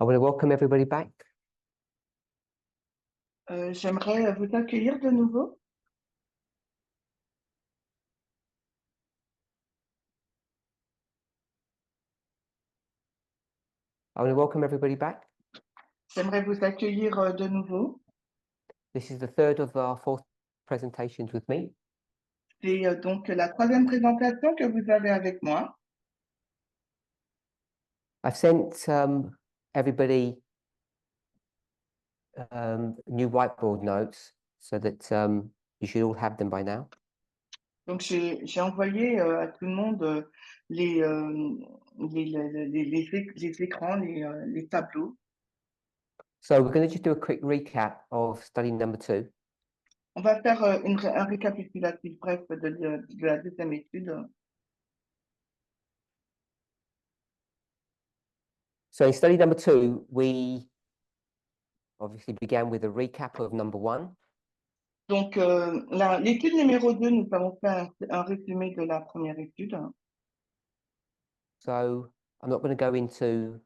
I want to welcome everybody back. J'aimerais vous accueillir de nouveau. I want to welcome everybody back. J'aimerais vous accueillir de nouveau. This is the third of our fourth presentations with me. C'est donc la troisième présentation que vous avez avec moi. I've sent everybody new whiteboard notes so that you should all have them by now. Donc j'ai envoyé à tout le monde les écrans, les tableaux. So we're going to just do a quick recap of study number 2. On va faire un récapitulatif bref de la deuxième étude. So in study number 2, we obviously began with a recap of number 1. Donc l'étude numéro 2, nous avons fait un résumé de la première étude. So I'm not going to go into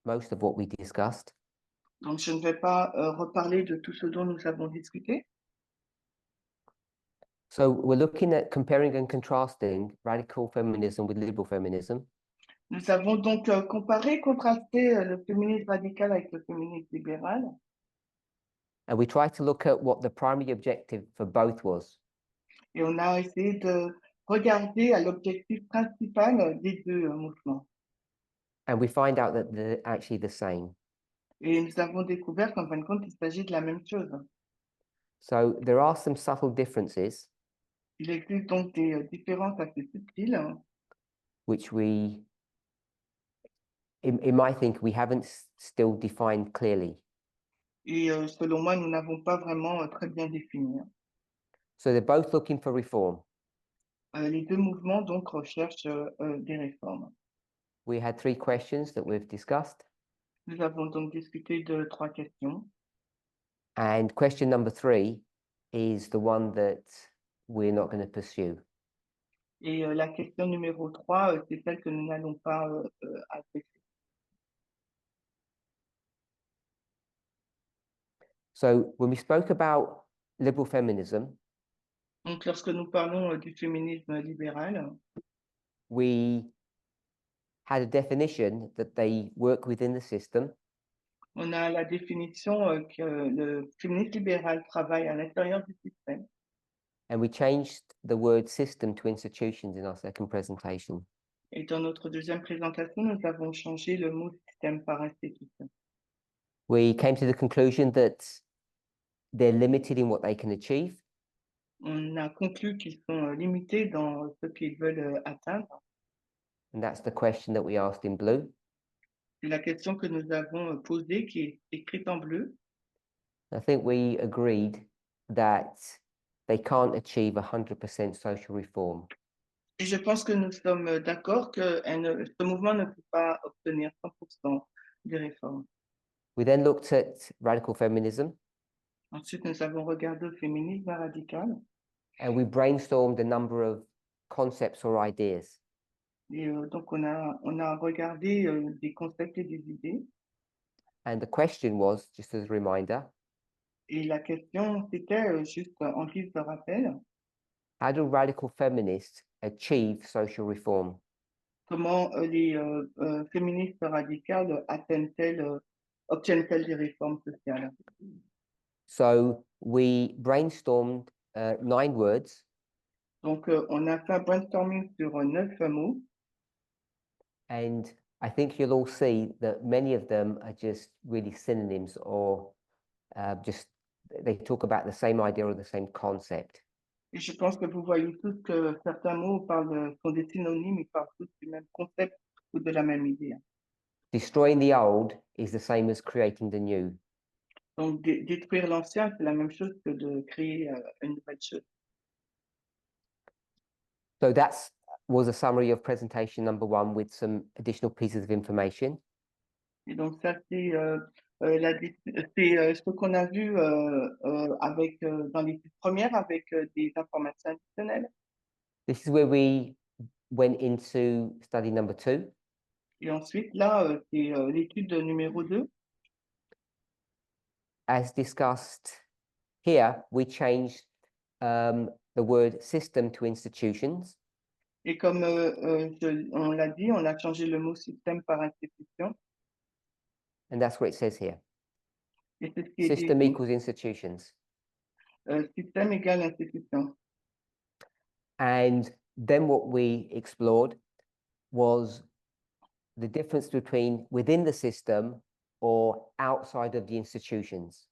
most of what we discussed. Donc je ne vais pas reparler de tout ce dont nous avons discuté. So we're looking at comparing and contrasting radical feminism with liberal feminism. Nous avons donc comparé, contrasté le féminisme radical avec le féminisme libéral. And we tried to look at what the primary objective for both was. Et on a essayé de regarder à l'objectif principal des deux mouvements. And we find out that they're actually the same. Et nous avons découvert qu'en fin de compte, il s'agit de la même chose. So there are some subtle differences Il existe donc des différences assez subtiles which we, in my think, we haven't still defined clearly. et selon moi, nous n'avons pas vraiment très bien défini. So they're both looking for reform. Les deux mouvements donc recherchent des réformes. We had 3 questions that we've discussed. Nous avons donc discuté de 3 questions. And question number 3 is the one that we're not going to pursue. Et la question numéro 3, c'est celle que nous n'allons pas adresser. So when we spoke about liberal feminism, Donc, lorsque nous parlons du féminisme libéral, we had a definition that they work within the system. on a la définition que le féminisme libéral travaille à l'intérieur du système. And we changed the word system to institutions in our second presentation. Et dans notre deuxième présentation, nous avons changé le mot système par institution. We came to the conclusion that they're limited in what they can achieve. On a conclu qu'ils sont limités dans ce qu'ils veulent atteindre. And that's the question that we asked in blue. C'est la question que nous avons posée, qui est écrite en bleu. I think we agreed that they can't achieve 100% social reform. Et je pense que nous sommes d'accord que ce mouvement ne peut pas obtenir 100% des réformes. We then looked at radical feminism. Ensuite, nous avons regardé le féminisme radical. And we brainstormed a number of concepts or ideas. Et donc, on a regardé des concepts et des idées. And the question was, just as a reminder, Et la question, c'était juste en guise de rappel, how do radical feminists achieve social reform? comment les féministes radicales obtiennent-elles des réformes sociales? So we brainstormed 9 words. Donc, on a fait un brainstorming sur 9 mots. And I think you'll all see that many of them are just really synonyms or just they talk about the same idea or the same concept. Et je pense que vous voyez tous que certains mots sont des synonymes, ils parlent tous du même concept ou de la même idée. Destroying the old is the same as creating the new. Donc, détruire l'ancien, c'est la même chose que de créer une nouvelle chose. So that was a summary of presentation number 1 with some additional pieces of information. Et donc, ça, c'est ce qu'on a vu dans l'étude première avec des informations additionnelles. This is where we went into study number 2. Et ensuite, là, c'est l'étude numéro 2. As discussed here, we changed the word system to institutions. Et comme on l'a dit, on a changé le mot système par institution. And that's what it says here. Et c'est ce qui est dit System ici. equals institutions. Système égale institution. And then what we explored was the difference between within the system or outside of the institutions.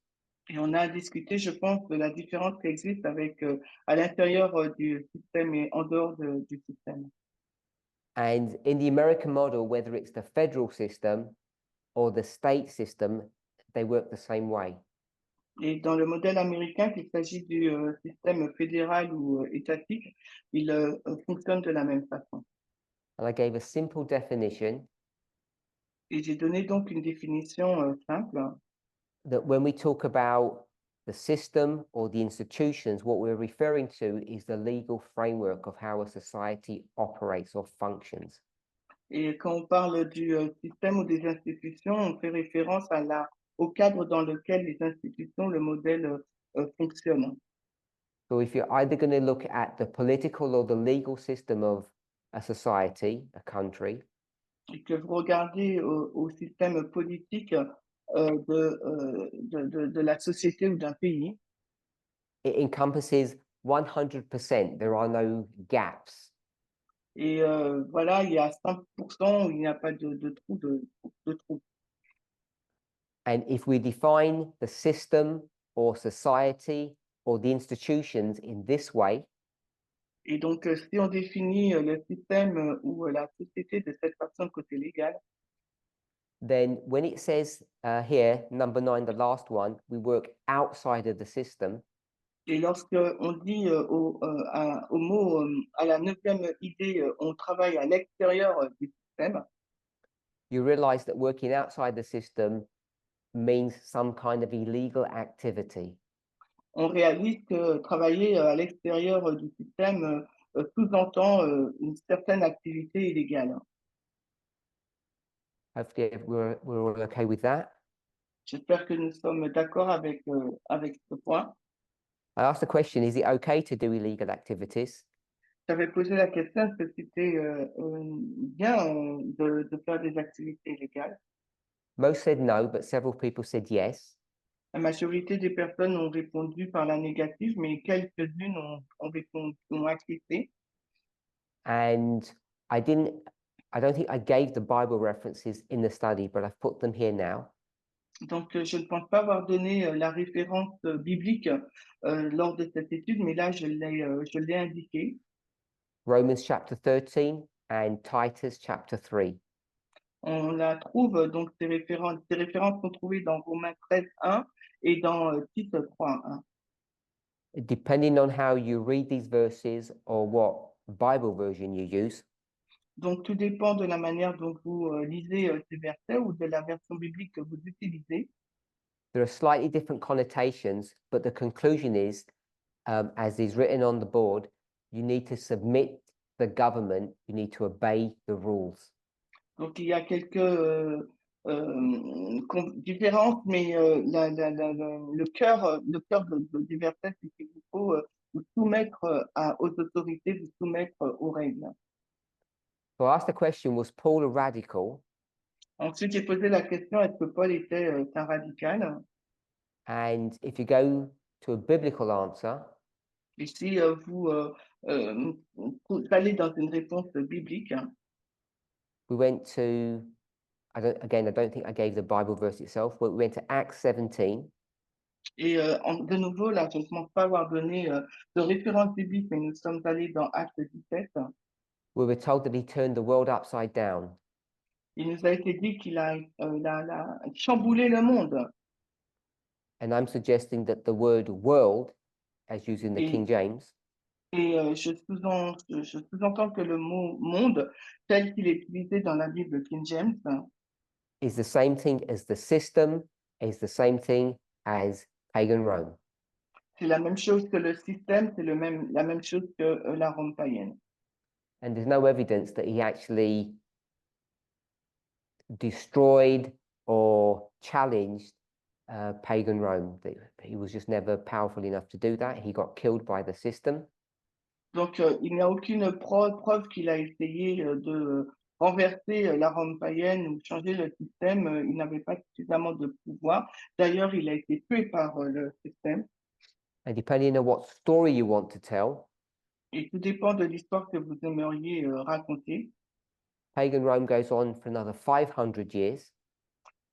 Et on a discuté, je pense, de la différence qui existe avec à l'intérieur du système et en dehors du système. And in the American model, whether it's the federal system or the state system, they work the same way. Et dans le modèle américain, qu'il s'agit du système fédéral ou étatique, il fonctionne de la même façon. And I gave a simple definition Et j'ai donné donc une définition simple. that when we talk about the system or the institutions, what we're referring to is the legal framework of how a society operates or functions. Et quand on parle du système ou des institutions, on fait référence au cadre dans lequel les institutions, le modèle fonctionne. So if you're either going to look at the political or the legal system of a society, a country, Et que vous regardez au système politique de la société ou d'un pays, it encompasses 100%. There are no gaps. et voilà, il y a 5% où il n'y a pas de trou. De trou. And if we define the system or society or the institutions in this way, Et donc, si on définit le système ou la société de cette façon côté légal, then when it says here, number 9, the last one, we work outside of the system, et lorsque on dit au mot, à la neuvième idée, on travaille à l'extérieur du système, you realize that working outside the system means some kind of illegal activity. on réalise que travailler à l'extérieur du système sous-entend une certaine activité illégale. Hopefully we're all okay with that. J'espère que nous sommes d'accord avec ce point. I asked the question, is it okay to do illegal activities? J'avais posé la question, est-ce que c'était bien de faire des activités illégales? Most said no, but several people said yes. La majorité des personnes ont répondu par la négative, mais quelques-unes ont accepté. And I don't think I gave the Bible references in the study, but I've put them here now. Donc, je ne pense pas avoir donné la référence biblique lors de cette étude, mais là, je l'ai indiqué. Romans chapter 13 and Titus chapter 3. On la trouve, donc ces références sont trouvées dans Romains 13:1 et dans Tite 3:1. Depending on how you read these verses or what Bible version you use, Donc, tout dépend de la manière dont vous lisez ces versets ou de la version biblique que vous utilisez. there are slightly different connotations, but the conclusion is, as is written on the board, you need to submit the government, you need to obey the rules. Donc, il y a quelques différences, mais le cœur du verset, c'est qu'il vous faut vous soumettre aux autorités, vous soumettre aux règles. So I asked the question, was Paul a radical? Ensuite, j'ai posé la question, est-ce que Paul était un radical? And if you go to a biblical answer, Et si vous allez dans une réponse biblique, we went to, I don't think I gave the Bible verse itself, but we went to Acts 17. et de nouveau, là, je ne pense pas avoir donné de référence biblique, mais nous sommes allés dans Acte 17. We were told that he turned the world upside down. Il nous a été dit qu'il a chamboulé le monde. And I'm suggesting that the word world, as used in the King James, Et je sous-entends que le mot monde, tel qu'il est utilisé dans la Bible King James, is the same thing as the system, is the same thing as pagan Rome. c'est la même chose que le système, c'est la même chose que la Rome païenne. And there's no evidence that he actually destroyed or challenged pagan Rome. He was just never powerful enough to do that. He got killed by the system. Donc, il n'y a aucune preuve qu'il a essayé de renverser la Rome païenne ou changer le système. Il n'avait pas suffisamment de pouvoir. D'ailleurs, il a été tué par le système. And depending on what story you want to tell, Et tout dépend de l'histoire que vous aimeriez raconter. pagan Rome goes on for another 500 years.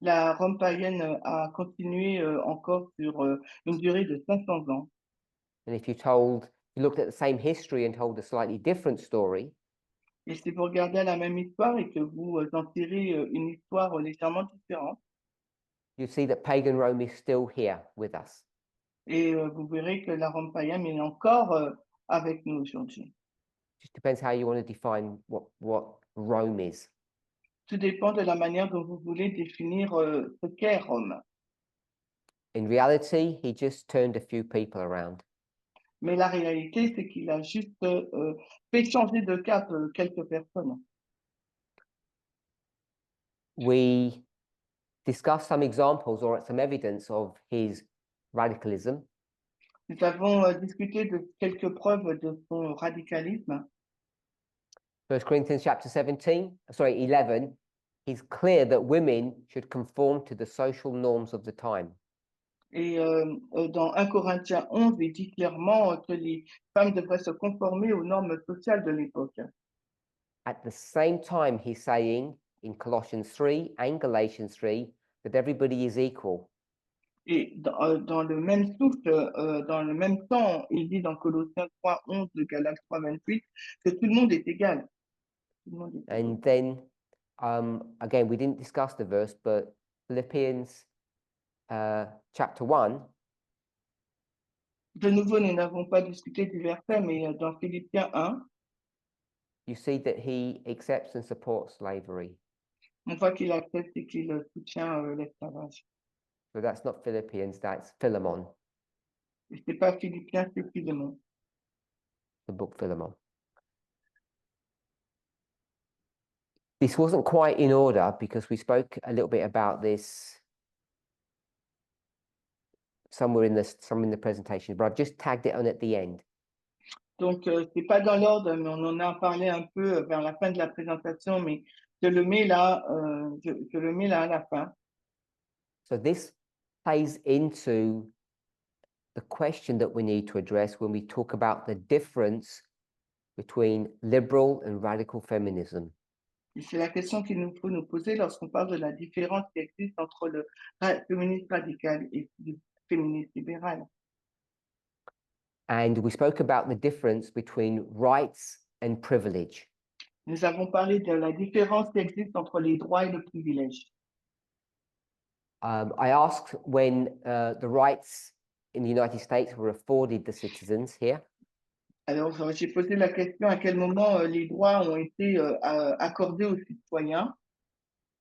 La Rome païenne a continué encore sur une durée de 500 ans. And if you looked at the same history and told a slightly different story, Et si vous regardez à la même histoire et que vous en tirez une histoire légèrement différente, you see that pagan Rome is still here with us. et vous verrez que la Rome païenne est encore avec nous aujourd'hui. Just depends how you want to define what Rome is. Tout dépend de la manière dont vous voulez définir ce qu'est Rome. In reality, he just turned a few people around. Mais la réalité, c'est qu'il a juste fait changer de cap quelques personnes. We discussed some examples or some evidence of his radicalism. Nous avons discuté de quelques preuves de son radicalisme. 1 Corinthians chapter 11, he's clear that women should conform to the social norms of the time. Et dans 1 Corinthiens 11, il dit clairement que les femmes devraient se conformer aux normes sociales de l'époque. At the same time, he's saying in Colossians 3 and Galatians 3 that everybody is equal. Et dans le même souffle, dans le même temps, il dit dans Colossiens 3, 11, de Galates 3, 28, que tout le monde est égal. Tout le monde est égal. And then, again, we didn't discuss the verse, but Philippians chapter 1, De nouveau, nous n'avons pas discuté du verset, mais dans Philippiens 1, you see that he accepts and supports slavery. on voit qu'il accepte et qu'il soutient l'esclavage. So that's not Philippians, that's Philemon, Et ce n'est pas Philippiens, c'est Philémon. the book Philemon. This wasn't quite in order because we spoke a little bit about this somewhere in the presentation, but I've just tagged it on at the end. Donc, ce n'est pas dans l'ordre, mais on en a parlé un peu vers la fin de la présentation, mais je le mets là, je le mets là à la fin. So this plays into the question that we need to address when we talk about the difference between liberal and radical feminism. Et c'est la question qu'il nous faut nous poser lorsqu'on parle de la différence qui existe entre le féministe radical et le féministe libéral. And we spoke about the difference between rights and privilege. Nous avons parlé de la différence qui existe entre les droits et le privilège. I asked when the rights in the United States were afforded the citizens here. Alors, j'ai posé la question à quel moment les droits ont été accordés aux citoyens.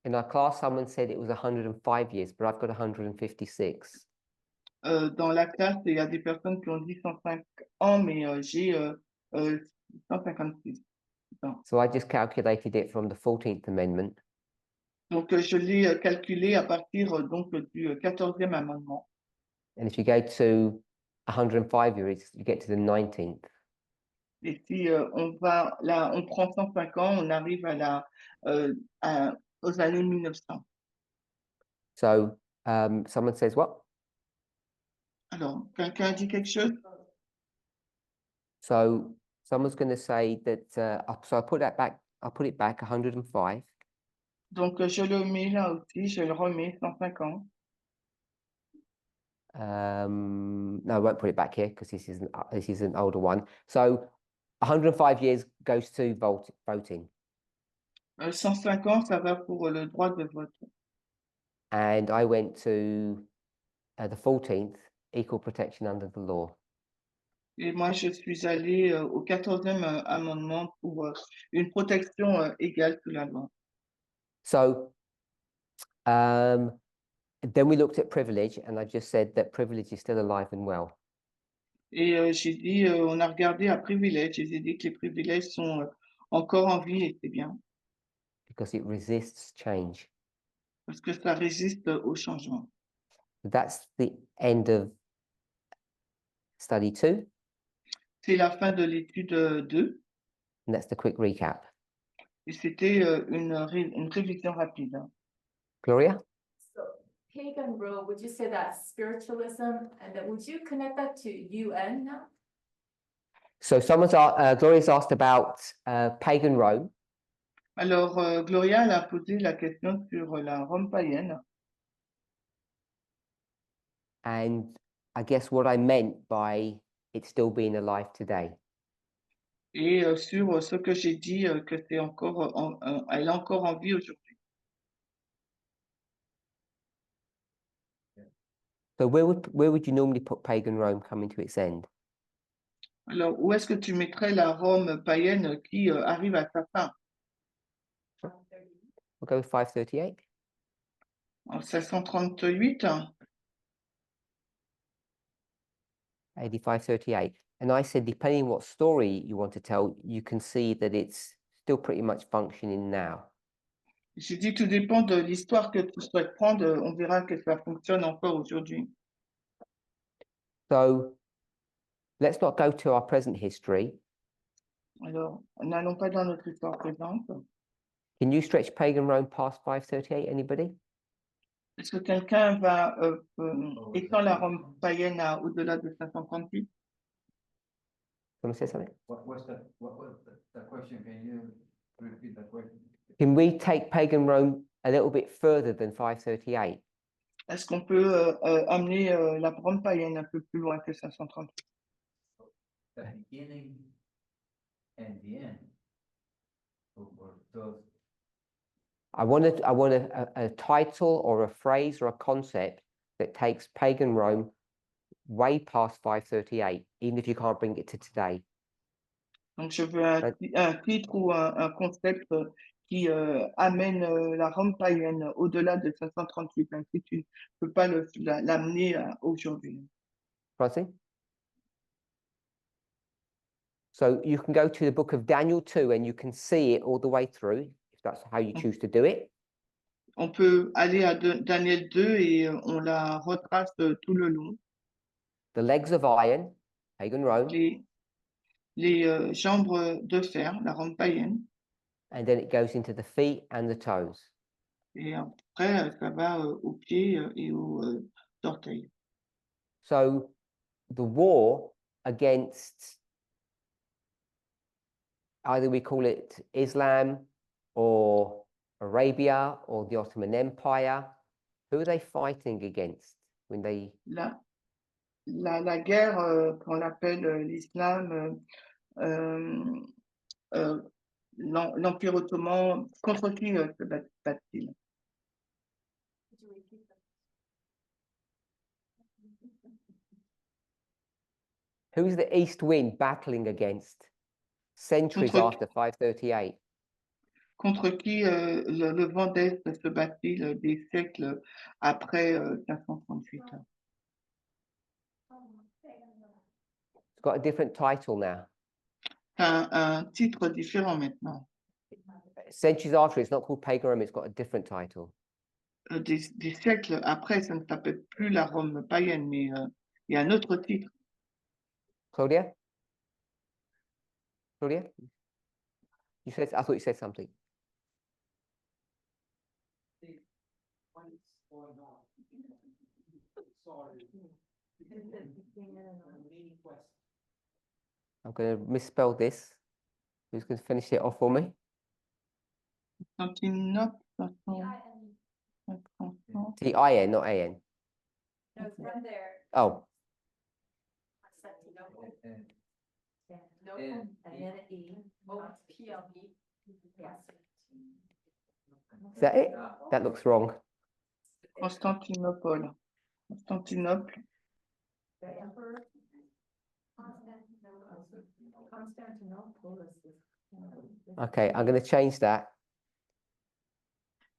In our class, someone said it was 105 years, but I've got 156. Dans la classe, il y a des personnes qui ont dit 105 ans, mais j'ai 156 ans. So I just calculated it from the 14th Amendment. Donc, je l'ai calculé à partir donc du 14e amendement. And if you go to 105 years, you get to the 19th. Et si on va là, on prend 105 ans, on arrive aux années 1900. So someone says what? Alors, quelqu'un dit quelque chose? So someone's going to say that, so I'll put it back 105. Donc, je le mets là aussi, je le remets 105 ans. No, I won't put it back here because this is an older one. So 105 years goes to voting. 105 ans, ça va pour le droit de vote. And I went to the 14th, equal protection under the law. Et moi, je suis allée au 14e amendement pour une protection égale sous la loi. So then we looked at privilege, and I just said that privilege is still alive and well. Et j'ai dit, on a regardé à privilège, et j'ai dit que les privilèges sont encore en vie et c'est bien. Because it resists change. parce que ça résiste au changement. That's the end of study 2, C'est la fin de l'étude 2 and that's the quick recap. et c'était une révision rapide. Gloria? So pagan role, would you say that's spiritualism? And then would you connect that to UN now? So Gloria's asked about pagan Rome, Alors, Gloria elle a posé la question sur la Rome païenne. and I guess what I meant by it still being alive today. Et sur ce que j'ai dit, que c'est encore, elle est encore en vie aujourd'hui. So where would you normally put pagan Rome coming to its end? Alors, où est-ce que tu mettrais la Rome païenne qui arrive à sa fin? We'll go with 538. En 538, AD 538. And I said, depending on what story you want to tell, you can see that it's still pretty much functioning now. j'ai dit tout dépend de l'histoire que tu souhaites prendre, on verra que ça fonctionne encore aujourd'hui. So let's not go to our present history. Alors, n'allons pas dans notre histoire présente. Can you stretch pagan Rome past 538, anybody? Est-ce que quelqu'un va étendre la Rome païenne au-delà de 538? Want to say something? What was the question? Can you repeat the question? Can we take pagan Rome a little bit further than 538? Est-ce qu'on peut amener la Rome païenne un peu plus loin que 538? The beginning and the end. Were those I want a title or a phrase or a concept that takes pagan Rome way past 538, even if you can't bring it to today. Donc, je veux un titre ou un concept qui amène la Rome païenne au-delà de 538, même si tu ne peux pas l'amener aujourd'hui. Francie? So you can go to the book of Daniel 2 and you can see it all the way through, if that's how you choose to do it. On peut aller à Daniel 2 et on la retrace tout le long. The legs of iron, pagan Rome, Les jambes de fer, la Rome païenne. and then it goes into the feet and the toes. Et après, ça va aux pieds et aux orteils. So the war against, either we call it Islam or Arabia or the Ottoman Empire, who are they fighting against when they? La guerre qu'on appelle l'islam, l'Empire ottoman, contre qui se battent-ils? Could you repeat that? Who's the east wind battling against centuries Contre- after 538? Contre qui le vent d'Est se bat-il des siècles après 538? It's got a different title now. C'est un titre différent maintenant. Centuries after, it's not called pagan Rome, it's got a different title. Des siècles après, ça ne s'appelle plus la Rome païenne, mais il y a un autre titre. Claudia? Claudia? You said, I thought you said something. what is going on? Sorry. Many questions. I'm going to misspell this. Who's going to finish it off for me? Constantinople, T-I-N, not A-N. No, it's right there. Oh, Constantinople. And No, and and then an E. O P-L-E. Yes. is that it? That looks wrong. Constantinople. Constantinople. The emperor. Constantinople is. Okay, I'm going to change that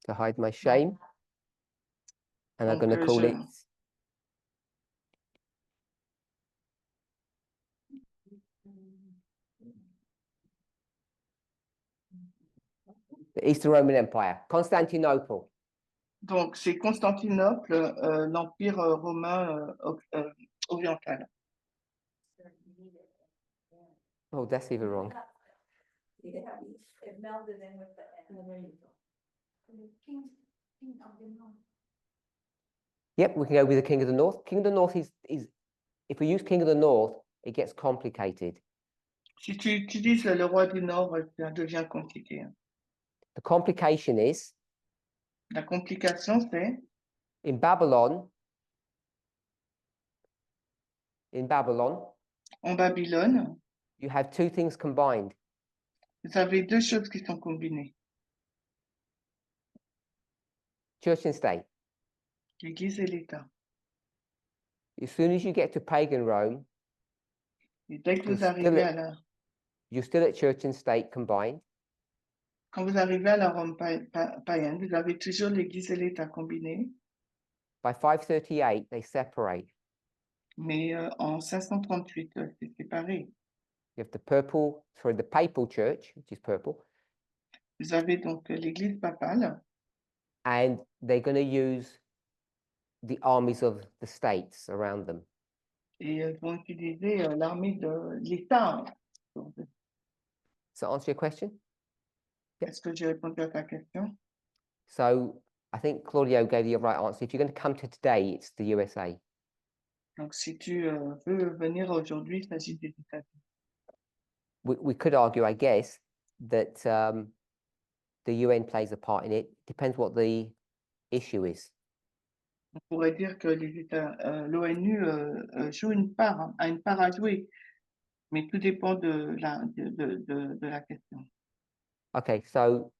to hide my shame. And I'm Donc, going to call it the Eastern Roman Empire, Constantinople. Donc, c'est Constantinople, l'Empire romain oriental. Oh, that's even wrong. Yeah, it melded in with the end. The king of the north. Yep, we can go with the King of the North. King of the North is if we use King of the North, it gets complicated. Si tu utilises le roi du Nord, ça devient compliqué. The complication is La complication, c'est in Babylon, en Babylone, you have two things combined. vous avez deux choses qui sont combinées, Church and state. l'Église et l'État. As soon as you get to pagan Rome, Et dès que You're vous arrivez still you're still at church and state combined. quand vous arrivez à la Rome païenne, vous avez toujours l'Église et l'État combinés, By 538, they separate. mais en 538, c'est séparé. You have the papal church, which is purple, Vous avez donc l'Église papale, and they're going to use the armies of the states around them. et vont utiliser l'armée de l'État. Does that answer your question? Est-ce que j'ai répondu à ta question? So I think Claudio gave you the right answer. If you're going to come to today, it's the USA. Donc, si tu veux venir aujourd'hui, il s'agit des États-Unis. We could argue, I guess, that the UN plays a part in it. Depends what the issue is. On pourrait dire que l'ONU joue une part, hein, a une part à jouer, mais tout dépend de la question. Okay, so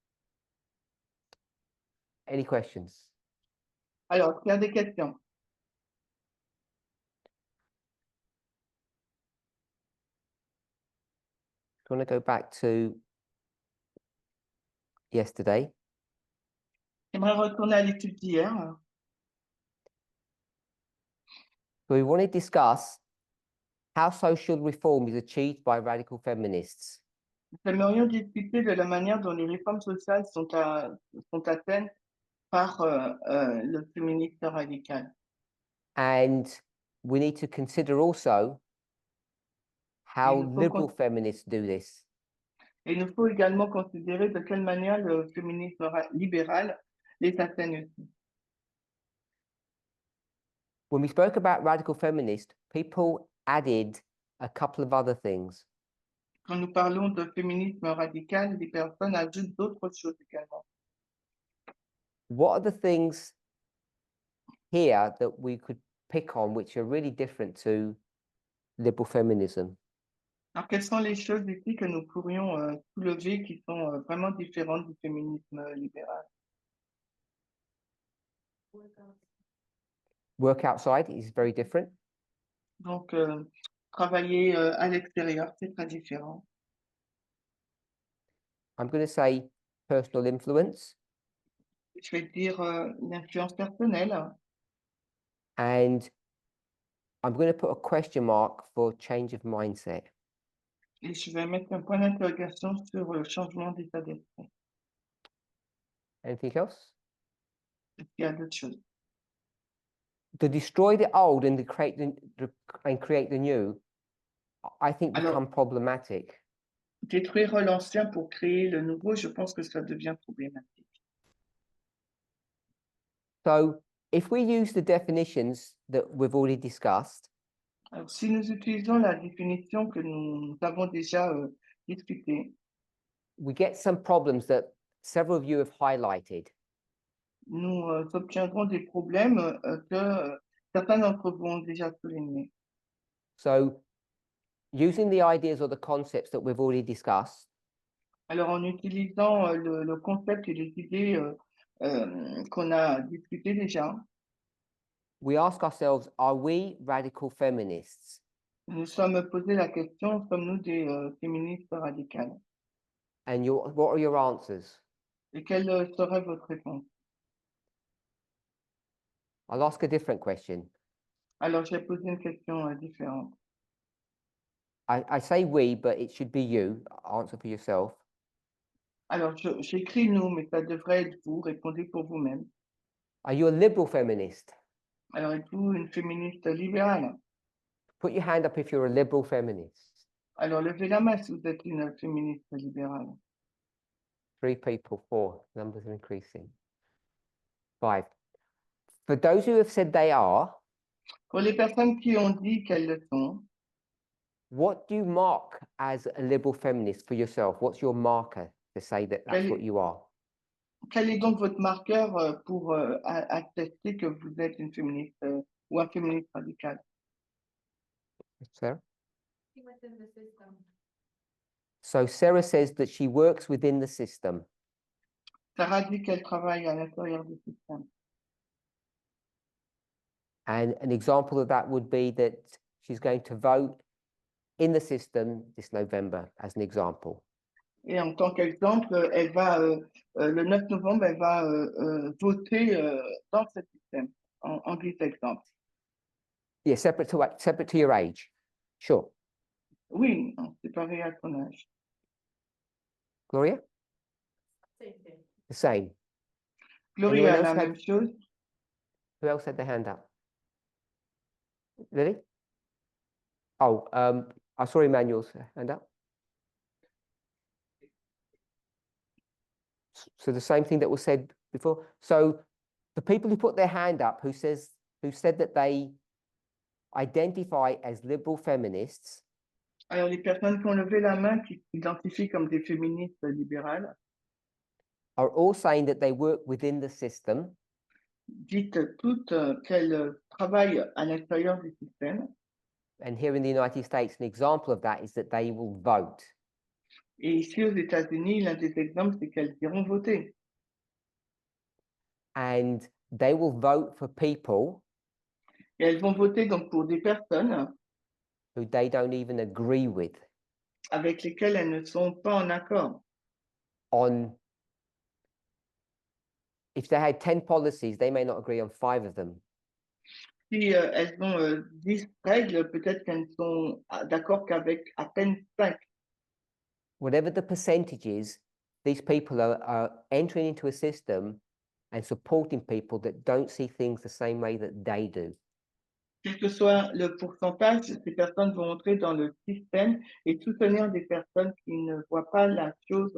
any questions? Alors, il y a des questions. I want to go back to yesterday. J'aimerais retourner à l'étude d'hier. So we want to discuss how social reform is achieved by radical feminists. Nous aimerions discuter de la manière dont les réformes sociales sont atteintes par le féminisme radical. And we need to consider also how il faut liberal feminists do this. Et il nous faut également considérer de quelle manière le féminisme libéral les atteigne aussi. When we spoke about radical feminists, people added a couple of other things. Quand nous parlons de féminisme radical, les personnes ajoutent d'autres choses également. What are the things here that we could pick on which are really different to liberal feminism? Alors, quelles sont les choses ici que nous pourrions soulever qui sont vraiment différentes du féminisme libéral? Work outside is very different. Donc, travailler à l'extérieur, c'est très différent. I'm going to say personal influence. Je vais dire l'influence personnelle. And I'm going to put a question mark for change of mindset. Et je vais mettre un point d'interrogation sur le changement d'état d'esprit. Anything else? Est-ce qu'il y a d'autres choses? To destroy the old and to create the new, I think Alors, become problematic. Détruire l'ancien pour créer le nouveau, je pense que ça devient problématique. So if we use the definitions that we've already discussed, Alors, si nous utilisons la définition que nous avons déjà discutée, we get some problems that several of you have highlighted. nous obtiendrons des problèmes que certains d'entre vous ont déjà soulignés. So using the ideas or the concepts that we've already discussed, Alors, en utilisant le concept et les idées qu'on a discutées déjà, we ask ourselves, are we radical feminists? nous sommes posé la question, sommes-nous des féministes radicales? And what are your answers? Et quelle serait votre réponse? I'll ask a different question. Alors, j'ai posé une question différente. I say we, but it should be you. Answer for yourself. Alors, j'écris nous, mais ça devrait être vous, répondez pour vous-même. Are you a liberal feminist? Alors, êtes-vous une féministe libérale? Put your hand up if you're a liberal feminist. Alors, levez la main si vous êtes une féministe libérale. 3 people, 4. Numbers are increasing. 5. For those who have said they are, Pour les personnes qui ont dit qu'elles le sont, what do you mark as a liberal feminist for yourself? What's your marker to say that that's what you are? quel est donc votre marqueur pour attester que vous êtes une féministe ou un féministe radical? Sarah? Within the system. So Sarah says that she works within the system. Sarah dit qu'elle travaille à l'intérieur du système. And an example of that would be that she's going to vote in the system this November, as an example. Et en tant qu'exemple, elle va, le 9 novembre, elle va voter dans ce système, en guise d'exemple. Yeah, separate to your age. Sure. Oui, c'est pareil à ton âge. Gloria? Same thing. The same. Gloria, Anyone la else même chose. Who else had their hand up? Lily? Oh, I saw Emmanuel's hand up. So the same thing that was said before. So the people who put their hand up, who said that they identify as liberal feminists, Alors, les personnes qui ont levé la main, qui s'identifient comme des féministes libérales, are all saying that they work within the system dites toutes qu'elles travaillent à l'intérieur du système. and here in the United States, an example of that is that they will vote. Et ici, aux États-Unis, l'un des exemples, c'est qu'elles iront voter. And they will vote for people Et elles vont voter donc pour des personnes who they don't even agree with avec lesquelles elles ne sont pas en accord. on, if they had 10 policies, they may not agree on 5 of them. Si elles ont 10 règles, peut-être qu'elles ne sont d'accord qu'avec à peine 5. Whatever the percentages, these people are entering into a system and supporting people that don't see things the same way that they do. Quel que soit le pourcentage, ces personnes vont entrer dans le système et soutenir des personnes qui ne voient pas la chose,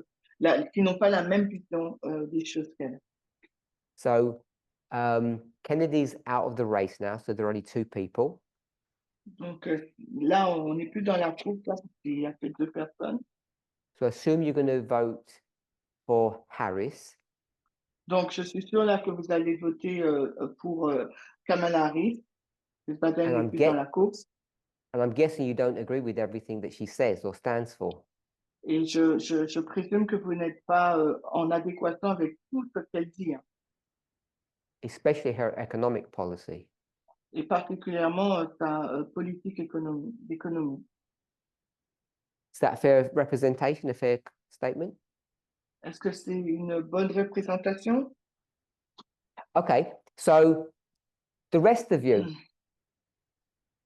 qui n'ont pas la même vision des choses qu'elles. So Kennedy's out of the race now, so there are only 2 people. Donc là, on n'est plus dans la course, là, il n'y a que 2 personnes. So assume you're going to vote for Harris. Donc, je suis sûre là que vous allez voter pour Kamala Harris. Biden n'est plus dans la course. And I'm guessing you don't agree with everything that she says or stands for. Et je présume que vous n'êtes pas en adéquation avec tout ce qu'elle dit, hein, Especially her economic policy. et particulièrement sa politique d'économie. Is that a fair representation, a fair statement? Est-ce que c'est une bonne représentation? Okay, so the rest of you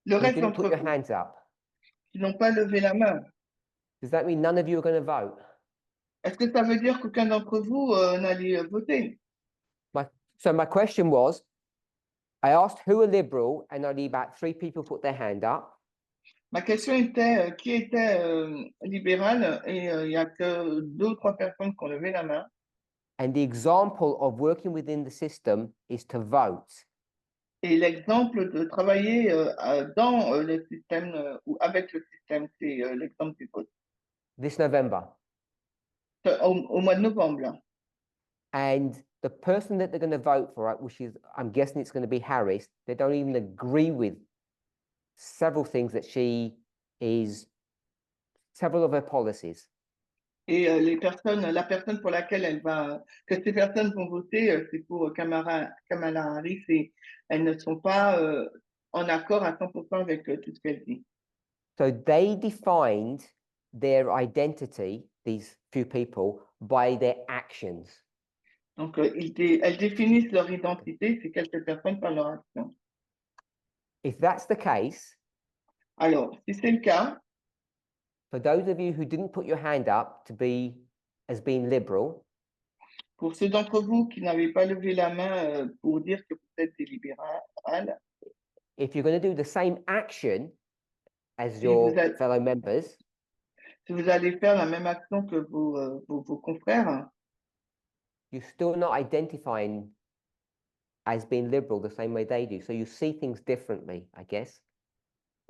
Le who reste didn't put d'entre your vous hands up, qui n'ont pas levé la main, does that mean none of you are going to vote? est-ce que ça veut dire qu'aucun d'entre vous n'allait voter? So my question was, I asked who are liberal, and only about 3 people put their hand up. Ma question était qui était libéral et il n'y a que 2 ou 3 personnes qui ont levé la main. And the example of working within the system is to vote. Et l'exemple de travailler dans le système ou avec le système, c'est l'exemple du vote. This November. Au mois de novembre, là. And the person that they're going to vote for, which is, I'm guessing it's going to be Harris, they don't even agree with several things that several of her policies. Et la personne pour laquelle que ces personnes vont voter, c'est pour Kamala Harris et elles ne sont pas en accord à 100% avec tout ce qu'elle dit. So they defined their identity, these few people, by their actions. Donc, elles définissent leur identité, ces quelques personnes, par leur action. If that's the case, Alors, si c'est le cas, for those of you who didn't put your hand up as being liberal, Pour ceux d'entre vous qui n'avaient pas levé la main pour dire que vous êtes des libérales, if you're going to do the same action as Si your vous êtes- fellow members, si vous allez faire la même action que vos confrères, you're still not identifying as being liberal the same way they do. So you see things differently, I guess.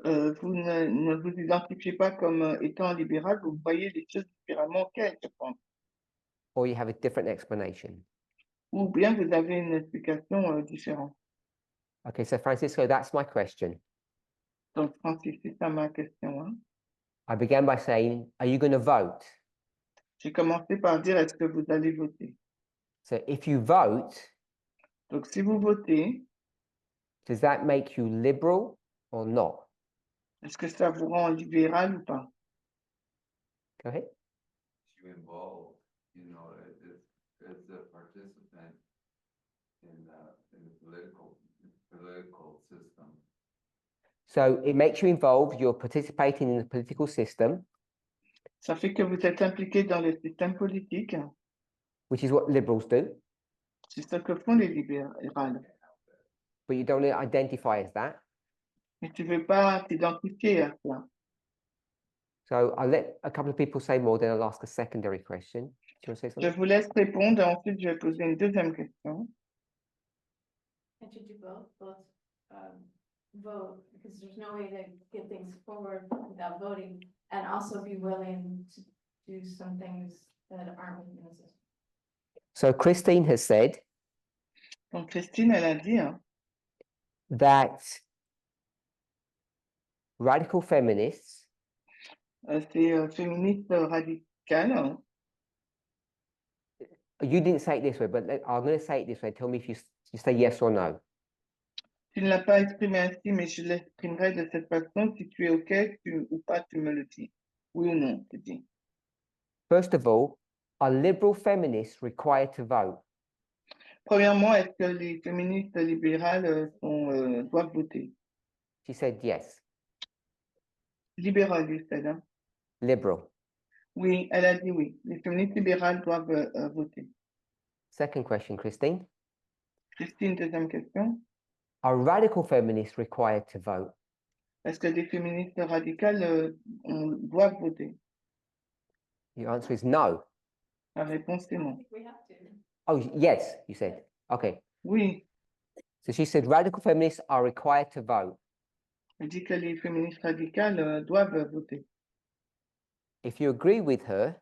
vous ne vous identifiez pas comme étant libéral, vous voyez les choses différemment qu'elles, je pense. Or you have a different explanation. Ou bien vous avez une explication différente. Okay, so Francisco, that's my question. Donc, Francis, c'est ça ma question. Hein. I began by saying, are you going to vote? J'ai commencé par dire, est-ce que vous allez voter? So if you vote, Donc, si vous votez, does that make you liberal or not? est-ce que ça vous rend libéral ou pas? Go ahead. You involved, you know, as a participant in the political system. So it makes you involved, you're participating in the political system, Ça fait que vous êtes impliqué dans le système politique. which is what liberals do, C'est ce que font les libérales. but you don't identify as that. Mais tu ne veux pas t'identifier à cela. So I'll let a couple of people say more, then I'll ask a secondary question. Do you want to say Je something? vous laisse répondre, ensuite je vais poser une deuxième question. Can't you do both, vote, because there's no way to get things forward without voting, and also be willing to do some things that aren't within the system. So Christine has said Donc Christine, elle a dit hein, that radical feminists c'est féministe radicale. Hein. you didn't say it this way, but I'm going to say it this way. Tell me if you say yes or no. Tu ne l'as pas exprimé ainsi, mais je l'exprimerai de cette façon. Si tu es OK ou pas, tu me le dis. Oui ou non, tu dis. First of all, are liberal feminists required to vote? Premièrement, est-ce que les féministes libérales doivent voter? She said yes. Libérales, you said, hein? Liberal. Oui, elle a dit oui. Les féministes libérales doivent voter. Second question, Christine. Christine, deuxième question. Are radical feminists required to vote? Est-ce que les féministes radicales doivent voter? Your answer is no. La réponse est I non. think we have to. Oh, yes, you said. Okay. Oui, So she said radical feminists are required to vote. elle dit que les féministes radicales doivent voter. If you agree with her,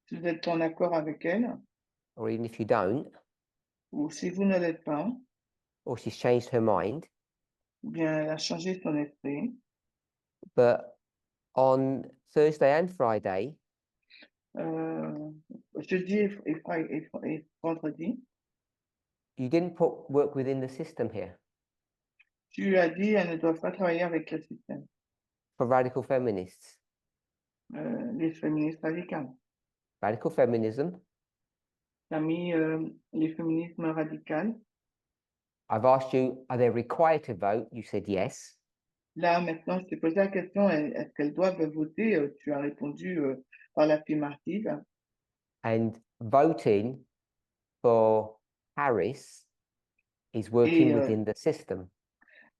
Si vous êtes en accord avec elle, or even if you don't, ou si vous ne l'êtes pas, or she's changed her mind, ou bien elle a changé son esprit, but on Thursday and Friday, jeudi et vendredi, you didn't put work within the system here tu as dit elles ne doivent pas travailler avec le système, for radical feminists. les féministes radicales. Radical feminism, Tu as mis les féminismes radicales. I've asked you, are they required to vote? You said yes. Là, maintenant, je t'ai posé la question, est-ce qu'elles doivent voter? Tu as répondu par l'affirmative. And voting for Harris is working within the system.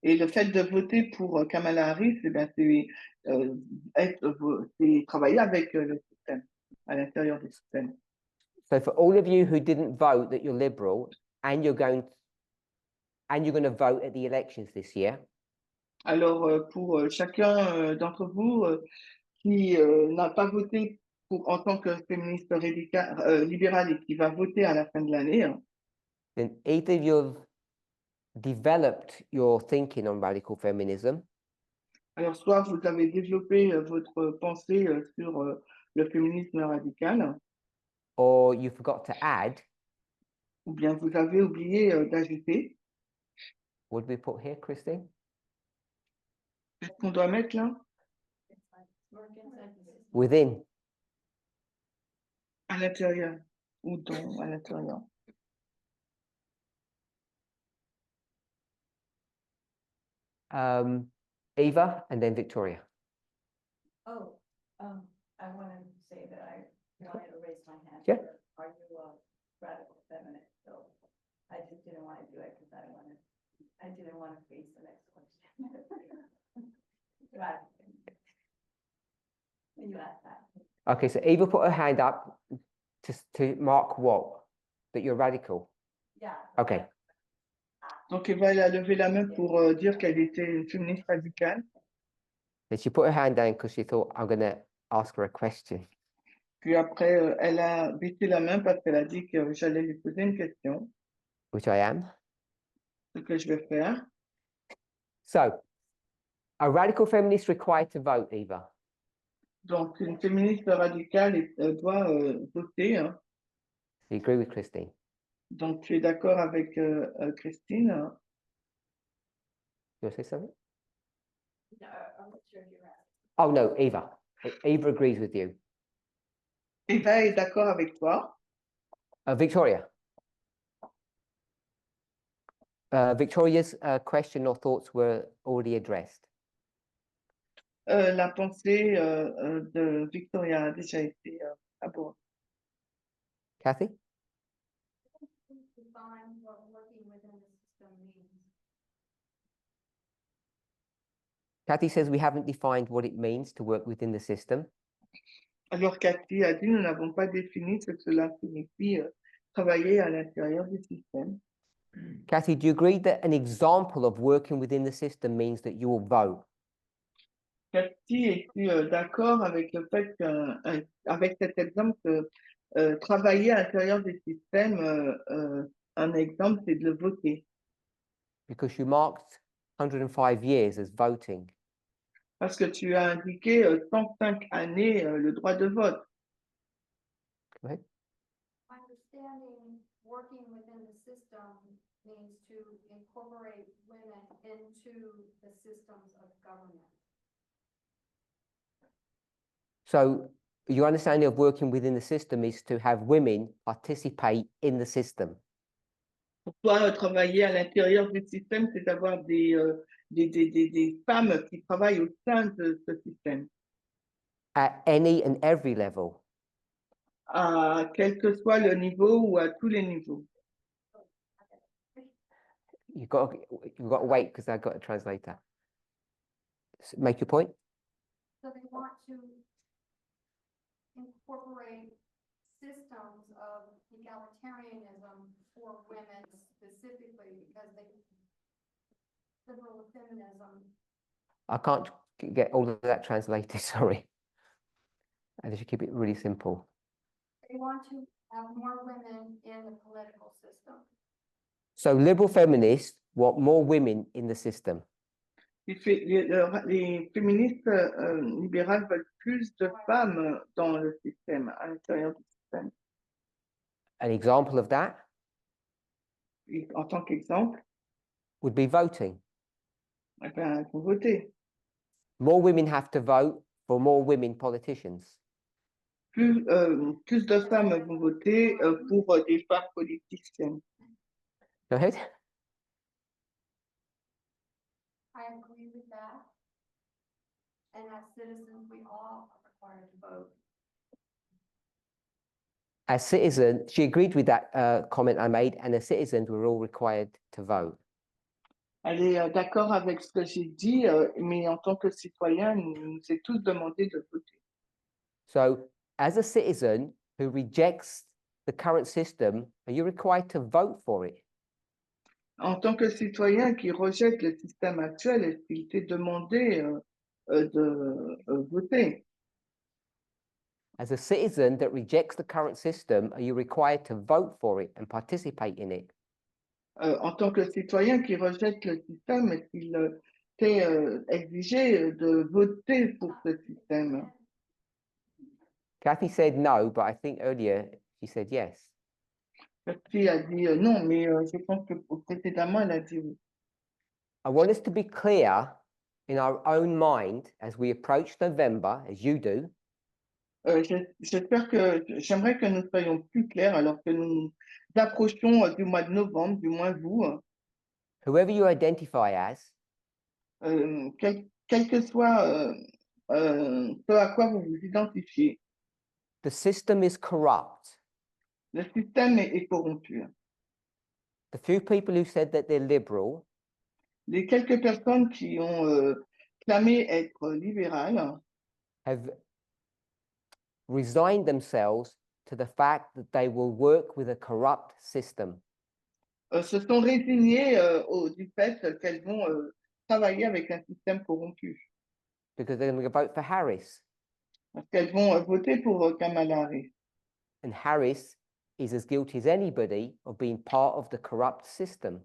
Et le fait de voter pour Kamala Harris, eh ben, c'est travailler avec le système, à l'intérieur du système. So for all of you who didn't vote that you're liberal and you're going to vote at the elections this year, Alors, pour chacun d'entre vous qui n'a pas voté en tant que féministe libéral et qui va voter à la fin de l'année, hein, then either you've developed your thinking on radical feminism, alors soit vous avez développé votre pensée sur le féminisme radical, or you forgot to add, ou bien vous avez oublié d'ajouter. what do we put here, Christine? Qu'est-ce qu'on doit mettre là? Work inside the system. Within. À l'intérieur. Ou à l'intérieur. Eva and then Victoria. Oh, I want to say that I wanted to raise my hand. Yeah. Are you radical feminist, so I just didn't want to do it because I didn't want to face the next question. Radical feminist. When you asked that. Okay, so Eva put her hand up to mark what? That you're radical. Yeah. Okay. Donc Eva, elle a levé la main pour dire qu'elle était une féministe radicale. Then she put her hand down because she thought, I'm going to ask her a question. Puis après, elle a baissé la main parce qu'elle a dit que j'allais lui poser une question, Which I am. ce que je vais faire. So, a radical feminist required to vote, Eva? Donc, une féministe radicale doit voter. Hein. You agree with Christine? Donc, tu es d'accord avec Christine? Hein. You want to say something? No, I'm not sure if you're right. Oh, no, Eva. Eva agrees with you. Eva est d'accord avec toi. Victoria. Victoria's question or thoughts were already addressed. La pensée de Victoria a déjà été abordée. Kathy? Define what working within the system means. Kathy says we haven't defined what it means to work within the system. Alors, Cathy a dit, nous n'avons pas défini ce que cela signifie travailler à l'intérieur du système. Kathy, do you agree that an example of working within the system means that you will vote? Cathy, es-tu d'accord avec le fait avec cet exemple que travailler à l'intérieur du système, un exemple, c'est de le voter. Because you marked 105 years as voting. Parce que tu as indiqué 105 années le droit de vote. Go ahead. Understanding working within the system means to incorporate women into the systems of government. So your understanding of working within the system is to have women participate in the system. Pour toi, travailler à l'intérieur du système, c'est d'avoir des femmes qui travaillent au sein de ce système. At any and every level. À quel que soit le niveau ou à tous les niveaux. You've got to wait because I've got a translator. Make your point. So they want to incorporate systems of egalitarianism for women specifically because liberal feminism. I can't get all of that translated, sorry. I should keep it really simple. They want to have more women in the political system. So liberal feminists want more women in the system. Les féministes libérales veulent plus de femmes dans le système, à l'intérieur du système. An example of that En tant qu'exemple, would be voting. eh ben, elles vont voter. More women have to vote for more women politicians. Plus de femmes vont voter pour des femmes politiciennes. Go ahead. I agree with that. And as citizens, we all are required to vote. As citizens, she agreed with that comment I made, and as citizens, we're all required to vote. Elle est d'accord avec ce que j'ai dit, mais en tant que citoyen, nous est tous demandé de voter. So, as a citizen who rejects the current system, are you required to vote for it? En tant que citoyen qui rejette le système actuel, est-ce qu'il t'est demandé de voter? As a citizen that rejects the current system, are you required to vote for it and participate in it? En tant que citoyen qui rejette le système, est-ce qu'il t'est exigé de voter pour ce système? Kathy said no, but I think earlier she said yes. Cathy a dit non, mais je pense que précédemment, elle a dit oui. I want us to be clear in our own mind as we approach November, as you do, J'aimerais que nous soyons plus clairs alors que nous nous approchons du mois de novembre, du moins vous, whoever you identify as, quel que soit ce à quoi vous vous identifiez. the system is corrupt. Le système est corrompu. The few people who said that they're liberal Les quelques personnes qui ont clamé être libérales have resigned themselves to the fact that they will work with a corrupt system. se sont résignées du fait qu'elles vont travailler avec un système corrompu, Because they're going to vote for Harris. parce qu'elles vont voter pour Kamala Harris. And Harris is as guilty as anybody of being part of the corrupt system.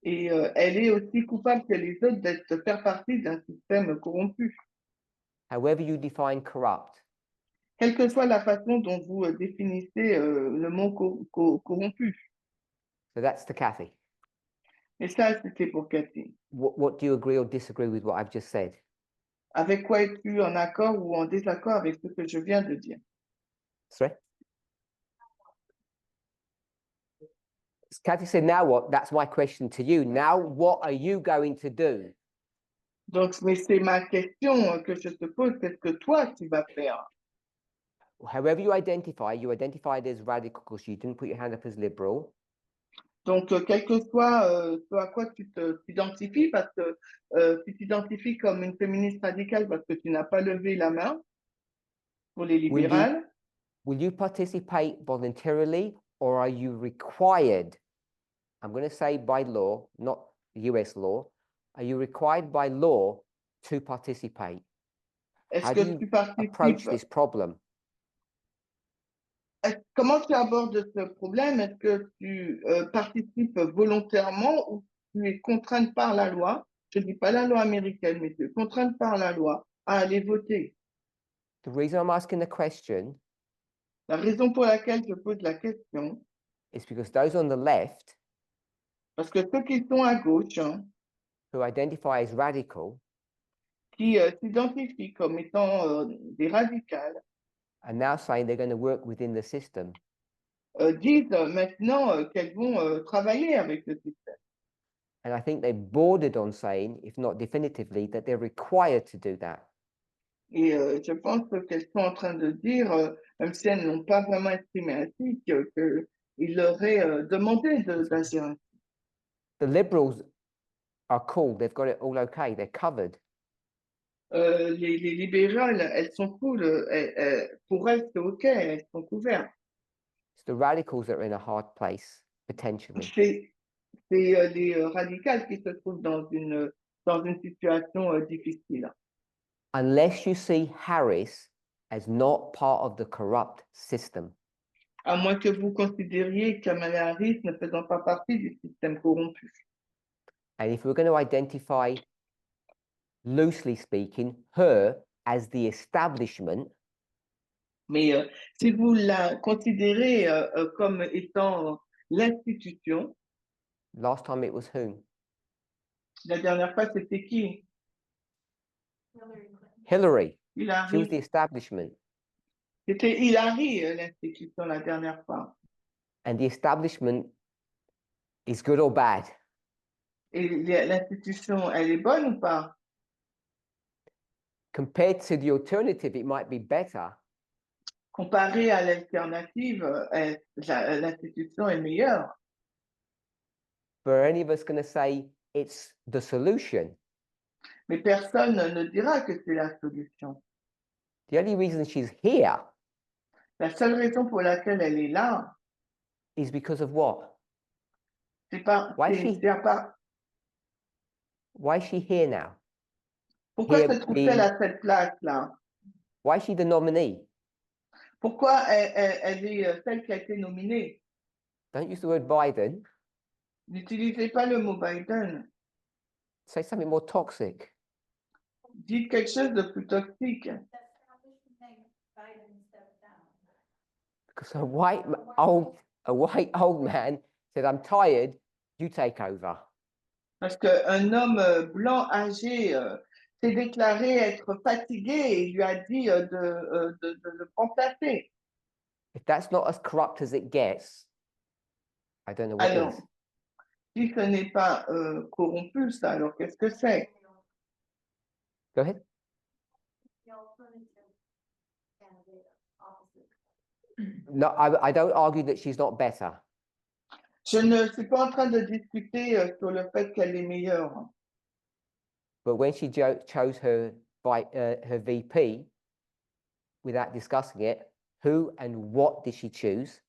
Et elle est aussi coupable que les autres de faire partie d'un système corrompu. However you define corrupt, Quelle que soit la façon dont vous définissez le mot corrompu. so that's to Kathy. Et ça, c'était pour Cathy. What do you agree or disagree with what I've just said? Avec quoi es-tu en accord ou en désaccord avec ce que je viens de dire? Sorry? Kathy said, now what? That's my question to you. Now, what are you going to do? Donc, mais c'est ma question que je te pose. Qu'est-ce que toi, tu vas faire? However you identified as radical because you didn't put your hand up as liberal. Donc, quel que soit ce à quoi tu t'identifies, parce que tu t'identifies comme une féministe radicale parce que tu n'as pas levé la main pour les libérales. Will you participate voluntarily or are you required? I'm going to say by law, not US law. Are you required by law to participate? Est-ce How do que you tu participes? approach this problem? Comment tu abordes ce problème? Est-ce que tu participes volontairement ou tu es contrainte par la loi? Je ne dis pas la loi américaine, mais tu es contrainte par la loi à aller voter. The reason I'm asking the question La raison pour laquelle je pose la question, is because those on the left parce que ceux qui sont à gauche, who identify as radical qui s'identifient comme étant des radicales, are now saying they're going to work within the system. disent maintenant qu'elles vont travailler avec le système. And I think they bordered on saying, if not definitively, that they're required to do that. Et je pense qu'elles sont en train de dire, même si elles n'ont pas vraiment exprimé ainsi, qu'il leur est demandé d'agir ainsi. The liberals are cool. They've got it all okay. They're covered. Les libérales, elles sont cool. Pour elles, c'est OK. Elles sont couvertes. It's the radicals that are in a hard place, potentially. C'est les radicales qui se trouvent dans une situation difficile. Unless you see Harris as not part of the corrupt system. À moins que vous considériez Kamala Harris ne faisant pas partie du système corrompu. And if we're going to identify, loosely speaking, her as the establishment, Mais si vous la considérez comme étant l'institution, last time it was whom? la dernière fois, c'était qui? Hillary. She was the Hillary. establishment. C'était Hillary, l'institution, la dernière fois. And the establishment is good or bad? Et l'institution, elle est bonne ou pas? Compared to the alternative, it might be better. Comparé à l'alternative, l'institution est meilleure. But are any of us going to say it's the solution? Mais personne ne dira que c'est la solution. The only reason she's here La seule raison pour laquelle elle est là, is because of what? c'est pas, Why c'est à part. Why is she here now? Pourquoi Here se trouve-t-elle à cette place-là? Why is she the nominee? Pourquoi elle est celle qui a été nominée? Don't use the word Biden. N'utilisez pas le mot Biden. Say something more toxic. Dites quelque chose de plus toxique. Because a white old man said, "I'm tired. You take over." Parce qu'un homme blanc âgé s'est déclaré être fatigué et lui a dit de le remplacer. If that's not as corrupt as it gets, I don't know what Alors, is. si ce n'est pas corrompu, ça, alors qu'est-ce que c'est? Go ahead. No, I don't argue that she's not better, Je ne suis pas en train de discuter sur le fait qu'elle est meilleure. but when she chose her VP, without discussing it, who and what did she choose?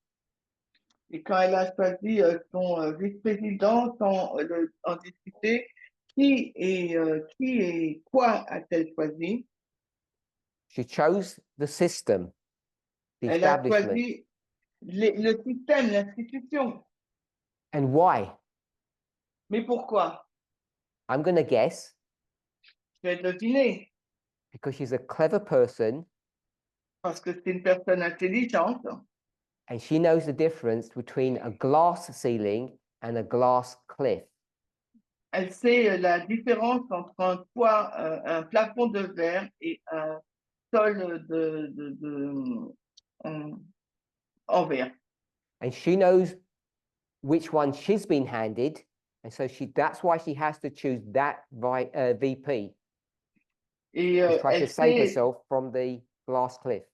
Et quand elle a choisi son vice-président, sans en discuter, qui et quoi a-t-elle choisi? She chose the system, the Elle a establishment. choisi le système, l'institution. And why? Mais pourquoi? I'm going to guess Je vais deviner. because she's a clever person Parce que c'est une personne intelligente and she knows the difference between a glass ceiling and a glass cliff. elle sait la différence entre un toit, un plafond de verre et un sol en verre. And she knows which one she's been handed. And so that's why she has to choose that VP Et to try to elle save sait, herself from the glass cliff.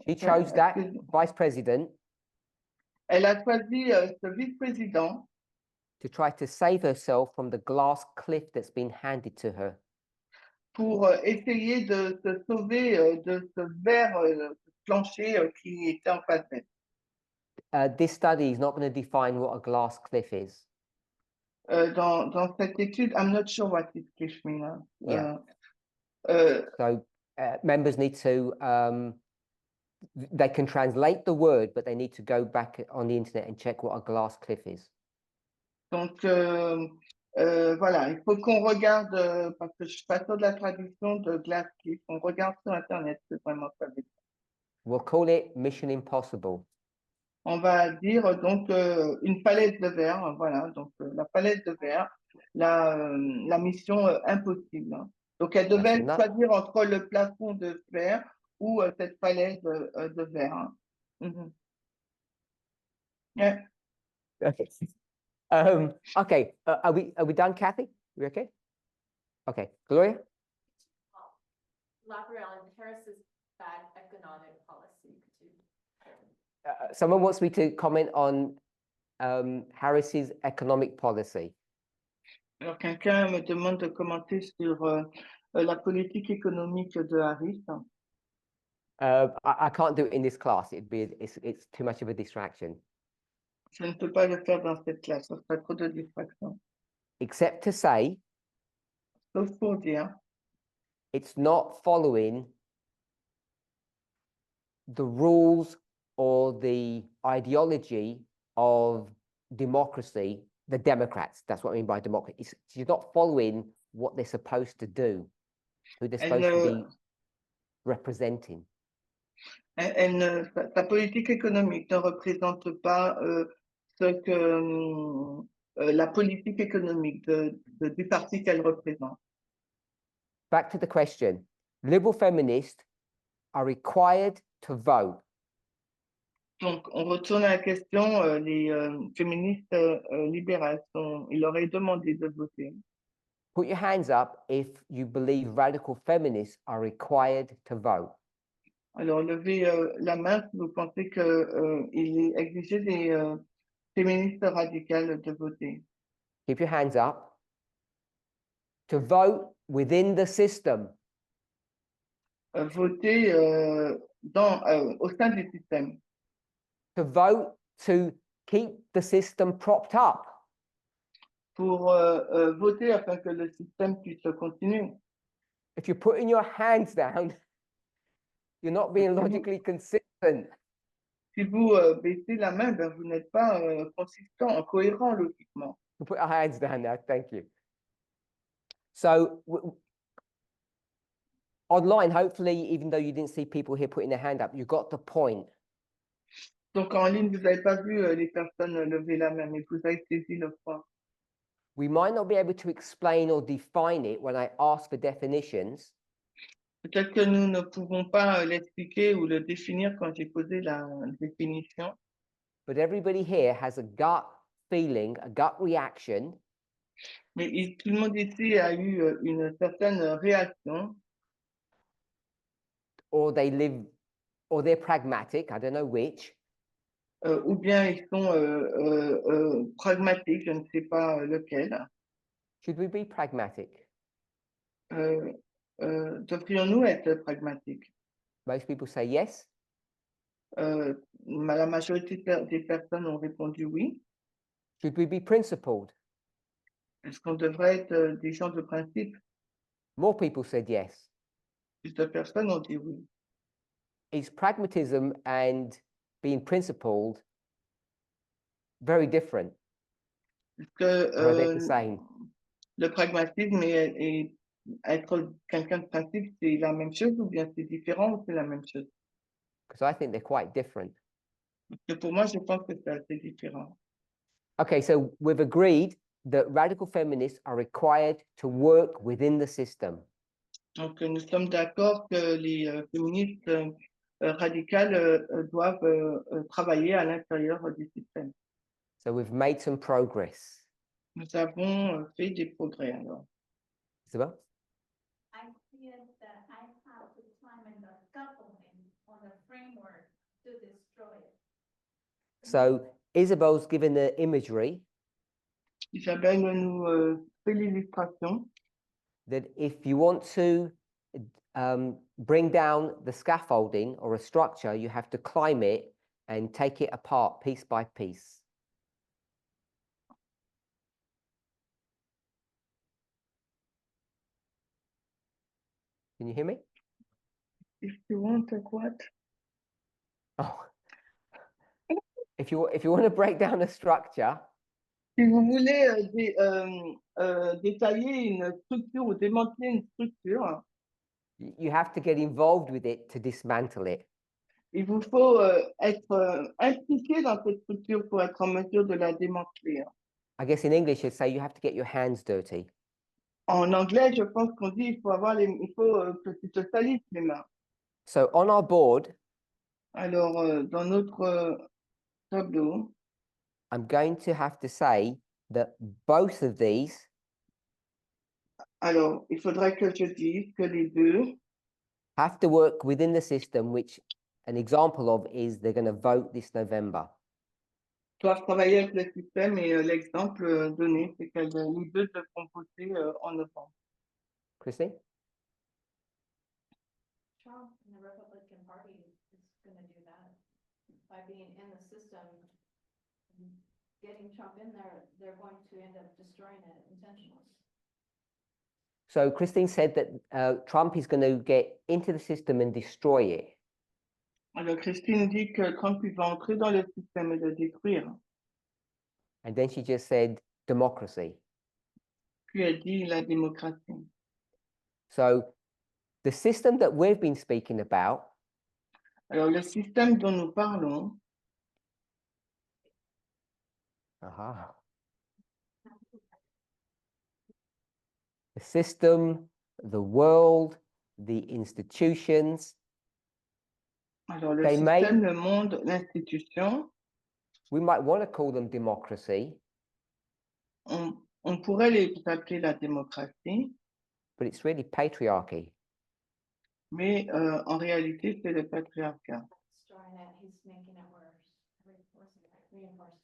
She chose that vice president elle a choisi ce vice-président to try to save herself from the glass cliff that's been handed to her. pour essayer de se sauver de ce verre plancher qui était en face d'elle. This study is not going to define what a glass cliff is. Dans cette étude, I'm not sure what it gives me now. Yeah. So members need to, they can translate the word, but they need to go back on the internet and check what a glass cliff is. Donc, voilà, il faut qu'on regarde, parce que je suis pas sûre de la traduction de glass cliff, on regarde sur Internet, c'est vraiment ça veut dire. We'll call it Mission Impossible. On va dire donc une falaise de verre, voilà, donc la falaise de verre, la mission impossible. Hein. Donc, elle devait choisir entre le plafond de verre ou cette falaise de verre. Hein. Mm-hmm. Yeah. Okay, are we done, Kathy? We okay? Okay, Gloria? Harris's bad economic policy. Someone wants me to comment on Harris's economic policy. Alors, quelqu'un me demande de commenter sur la politique économique de Harris. I can't do it in this class. It's too much of a distraction. Je ne peux pas le faire dans cette classe, ça serait trop de distraction. Except to say, sauf pour dire, it's not following the rules or the ideology of democracy, the Democrats. That's what I mean by democracy. She's not following what they're supposed to do, who they're supposed to be representing. Sa politique économique ne représente pas ce que la politique économique du parti qu'elle représente. Back to the question. Liberal feminists are required to vote. Donc, on retourne à la question, les féministes libérales, il leur est demandé de voter. Put your hands up if you believe radical feminists are required to vote. Alors, levez la main si vous pensez qu'il est exigé des féministes radicales de voter. Keep your hands up. To vote within the system. Voter au sein du système. To vote to keep the system propped up. Pour voter afin que le système puisse continuer. If you're putting your hands down, you're not being logically consistent. Si vous baissez la main, ben, vous n'êtes pas consistant, cohérent logiquement. You put our hands down now, thank you. So online, hopefully, even though you didn't see people here putting their hand up, you got the point. Donc en ligne, vous n'avez pas vu les personnes lever la main, mais vous avez saisi le point. We might not be able to explain or define it when I ask for definitions. Peut-être que nous ne pouvons pas l'expliquer ou le définir quand j'ai posé la définition. But everybody here has a gut feeling, a gut reaction. Mais tout le monde ici a eu une certaine réaction. or they live, or they're pragmatic, I don't know which. ou bien ils sont pragmatiques, je ne sais pas lequel. Should we be pragmatic? Devrions-nous être pragmatiques? Most people say yes. La majorité des personnes ont répondu oui. Should we be principled? Est-ce qu'on devrait être des gens de principe? More people said yes. Plus de personnes ont dit oui. Is pragmatism and being principled very different? Est-ce que Or are they the same? le pragmatisme et être quelqu'un de principe, c'est la même chose ou bien c'est différent ou c'est la même chose? Because I think they're quite different. Parce que pour moi, je pense que c'est assez différent. Okay, so we've agreed that radical feminists are required to work within the system. Donc, nous sommes d'accord que les féministes radicales doivent travailler à l'intérieur du système. So we've made some progress. Nous avons fait des progrès alors. Isabel? I feel that I have to climb in the scaffolding on the framework to destroy it. So Isabel's given the imagery Isabelle nous fait l'illustration. that if you want to bring down the scaffolding or a structure, you have to climb it and take it apart piece by piece. Can you hear me? If you want what? Oh. If you want to break down a structure, Si vous voulez détailler une structure ou démanteler une structure, you have to get involved with it to dismantle it. il vous faut être impliqué dans cette structure pour être en mesure de la démanteler. I guess in English, you'd say you have to get your hands dirty. En anglais, je pense qu'on dit il faut que tu te salisses les mains. So on our board, Alors, dans notre tableau, I'm going to have to say that both of these alors, il faudrait que je dise que les deux have to work within the system, which an example of is they're going to vote this November. doivent travailler avec le système et l'exemple donné, c'est que les deux devront voter en novembre. Christine? Trump and the Republican Party is gonna do that by being in the system. Getting Trump in there, they're going to end up destroying it intentionally. So Christine said that Trump is going to get into the system and destroy it. Alors, Christine dit que Trump il va entrer dans le système et le détruire. And then she just said democracy. Puis elle dit la démocratie. So the system that we've been speaking about Alors, le système dont nous parlons, the system, the world, the institutions, alors le They système, may- le monde, l'institution, we might want to call them democracy, on pourrait les appeler la démocratie, but it's really patriarchy. mais en réalité, c'est le patriarcat. Destroying it, he's making it worse, reinforcing.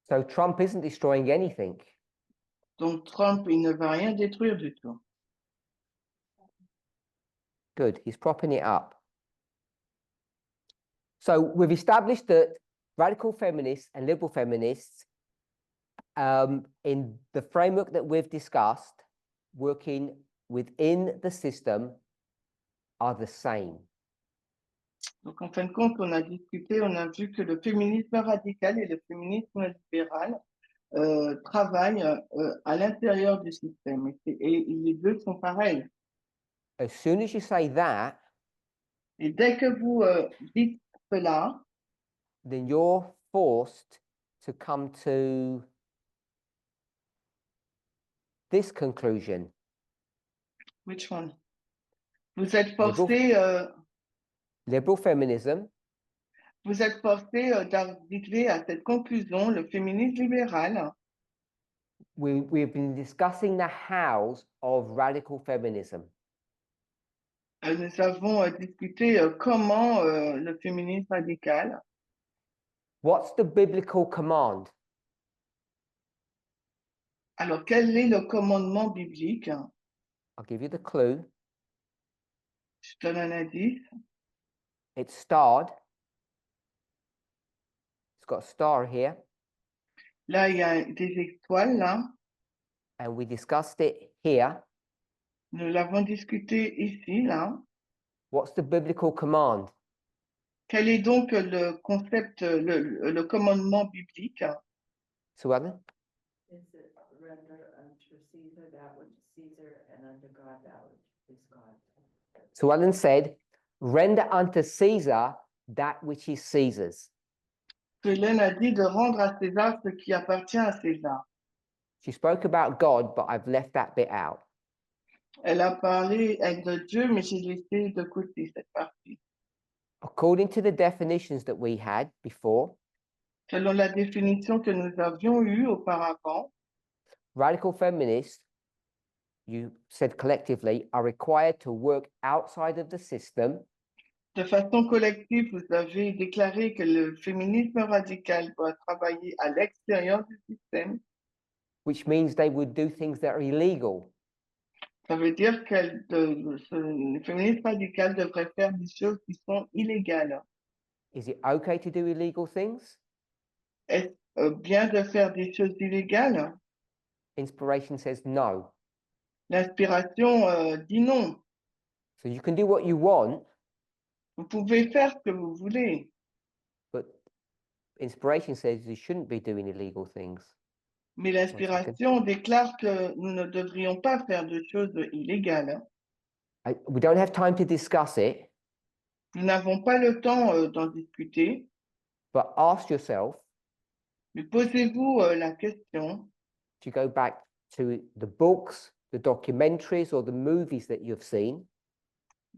So Trump isn't destroying anything. Donc, Trump, il ne va rien détruire du tout. Good, he's propping it up. So we've established that radical feminists and liberal feminists, in the framework that we've discussed, working within the system, are the same. Donc, en fin de compte, on a discuté, on a vu que le féminisme radical et le féminisme libéral travaillent à l'intérieur du système. Et les deux sont pareils. As soon as you say that, Et dès que vous dites cela, then you're forced to come to this conclusion. which one? Vous êtes forcé, Liberal feminism d'arriver à cette conclusion, le féminisme libéral. we've been discussing the hows of radical feminism. Nous avons discuté comment le féminisme radical. What's the biblical command? Alors, quel est le commandement biblique? I'll give you the clue. Je donne un indice. It's starred. It's got a star here, Là, il y a des étoiles, là. and we discussed it here. Nous l'avons discuté ici, là. What's the biblical command? Quel est donc le concept, le commandement biblique? Sue Ellen? Is it render unto Caesar that which is Caesar, and unto God that which is God? Sue Ellen said, render unto Caesar that which is Caesar's. Hélène a dit de rendre à César ce qui appartient à César. She spoke about God, but I've left that bit out. Elle a parlé de Dieu, mais j'ai laissé de côté cette partie. According to the definitions that we had before, Selon la définition que nous avions eue auparavant, radical feminists, you said collectively, are required to work outside of the system de façon collective, vous avez déclaré que le féminisme radical doit travailler à l'extérieur du système. which means they would do things that are illegal. Ça veut dire que le féminisme radical devrait faire des choses qui sont illégales. Is it okay to do illegal things? Est-ce bien de faire des choses illégales? Inspiration says no. L'inspiration dit non. So you can do what you want, Vous pouvez faire ce que vous voulez, but inspiration says you shouldn't be doing illegal things. mais l'inspiration déclare que nous ne devrions pas faire de choses illégales. We don't have time to discuss it, Nous n'avons pas le temps d'en discuter, but ask yourself mais posez-vous la question, to go back to the books, the documentaries, or the movies that you've seen.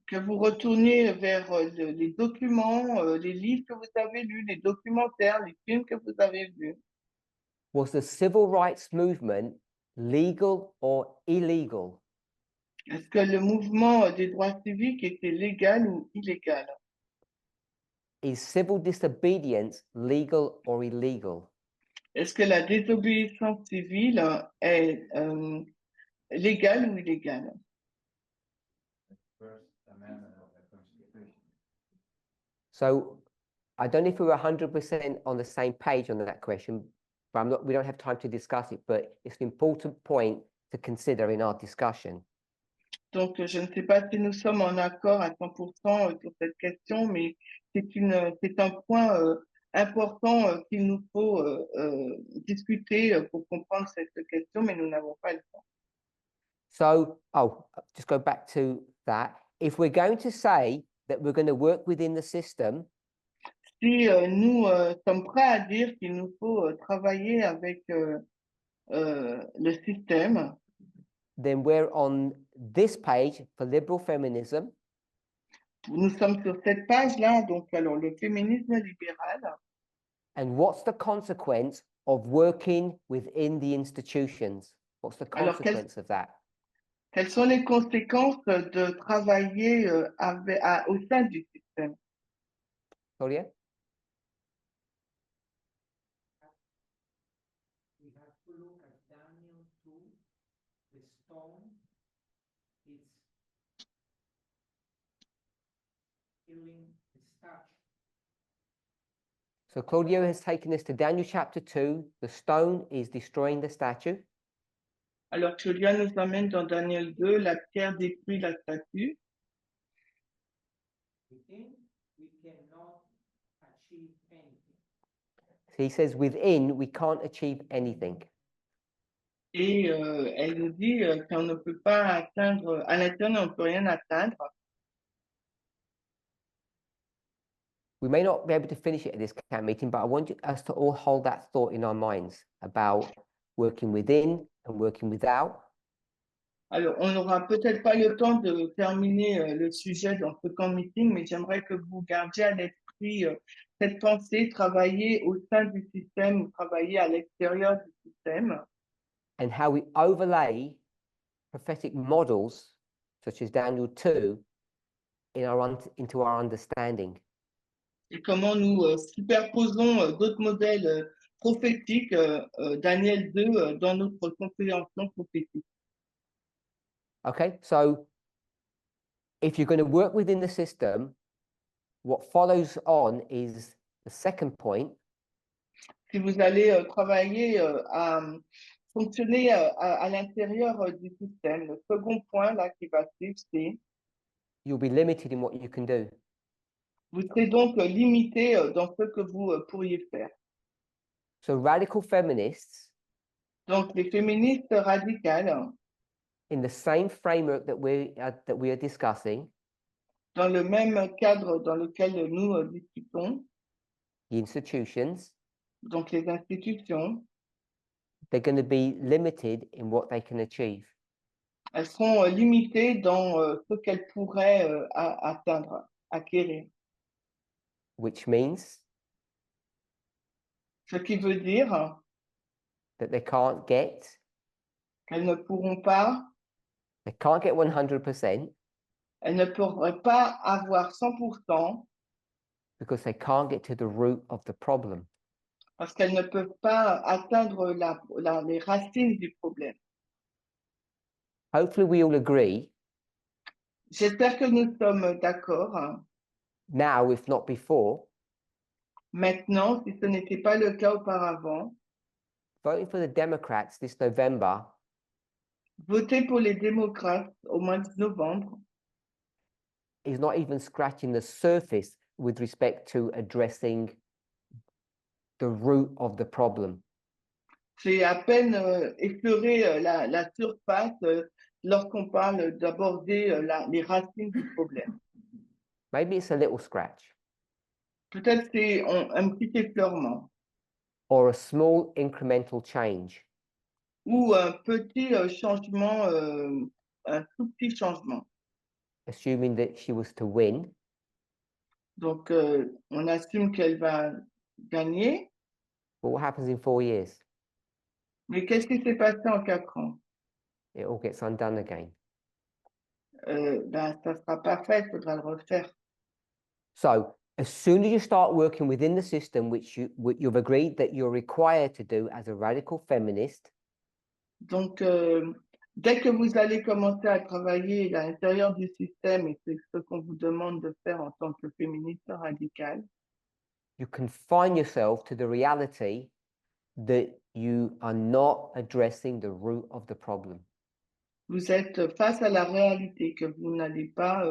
que vous retourniez vers les documents, les livres que vous avez lus, les documentaires, les films que vous avez vus. Was the civil rights movement legal or illegal? Est-ce que le mouvement des droits civiques était légal ou illégal? Is civil disobedience legal or illegal? Est-ce que la désobéissance civile est légale ou illégale? First Amendment of the Constitution. So I don't know if we're 100% on the same page on that question, but we don't have time to discuss it, but it's an important point to consider in our discussion. Donc, je ne sais pas si nous sommes en accord à 100% sur cette question, mais c'est un point important qu'il nous faut discuter pour comprendre cette question, mais nous n'avons pas le temps. So, just go back to that. If we're going to say that we're going to work within the system, Si nous sommes prêts à dire qu'il nous faut travailler avec le système, then we're on this page for liberal feminism, nous sommes sur cette page-là, donc alors le féminisme libéral. and what's the consequence of working within the institutions? What's the Alors, consequence of that? Quelles sont les conséquences de travailler au sein du système? Claudia? We have to look at Daniel 2, the stone, it's killing the statue. So Claudio has taken us to Daniel chapter 2. The stone is destroying the statue. Alors, Claudia nous amène dans Daniel 2, la pierre détruit la statue. Within, we cannot achieve anything. He says within we can't achieve anything. Et elle nous dit qu'on ne peut pas atteindre, à l'intérieur, on ne peut rien atteindre. We may not be able to finish it at this camp meeting, but I want us to all hold that thought in our minds about working within and working without. Alors, on n'aura peut-être pas le temps de terminer le sujet dans ce camp meeting, mais j'aimerais que vous gardiez à l'esprit cette pensée, travailler au sein du système ou travailler à l'extérieur du système. And how we overlay prophetic models, such as Daniel 2, into our understanding. Et comment nous superposons d'autres modèles prophétiques, Daniel 2, dans notre compréhension prophétique. Okay, so if you're going to work within the system, what follows on is the second point, Si vous allez travailler à fonctionner à l'intérieur du système, le second point là qui va suivre, c'est you'll be limited in what you can do. vous serez donc limité dans ce que vous pourriez faire. So radical feminists, Donc les féministes radicales, in the same framework that we are discussing, dans le même cadre dans lequel nous discutons, the institutions, donc les institutions, they're going to be limited in what they can achieve. elles seront limitées dans ce qu'elles pourraient atteindre, acquérir. Which means Ce qui veut dire that they can't get qu'elles ne pourront pas, 100% elles ne pourraient pas avoir 100% because they can't get to the root of the problem. parce qu'elles ne peuvent pas atteindre les racines du problème. Hopefully we all agree J'espère que nous sommes d'accord. now, if not before, Maintenant, si ce n'était pas le cas auparavant, voting for the Democrats this November voter pour les démocrates au mois de novembre is not even scratching the surface with respect to addressing the root of the problem. c'est à peine effleurer la surface lorsqu'on parle d'aborder les racines du problème. Maybe it's a little scratch Peut-être c'est un petit effleurement or a small incremental change. ou un petit changement, un tout petit changement. Assuming that she was to win, Donc, on assume qu'elle va gagner, but what happens in 4 years? mais qu'est-ce qui s'est passé en 4 ans? It all gets undone again. Ben, ça sera pas fait, il faudra le refaire. So as soon as you start working within the system, which you've agreed that you're required to do as a radical feminist, Donc, dès que vous allez commencer à travailler à l'intérieur du système, et c'est ce qu'on vous demande de faire en tant que féministe radical, you confine yourself to the reality that you are not addressing the root of the problem. vous êtes face à la réalité que vous n'allez pas,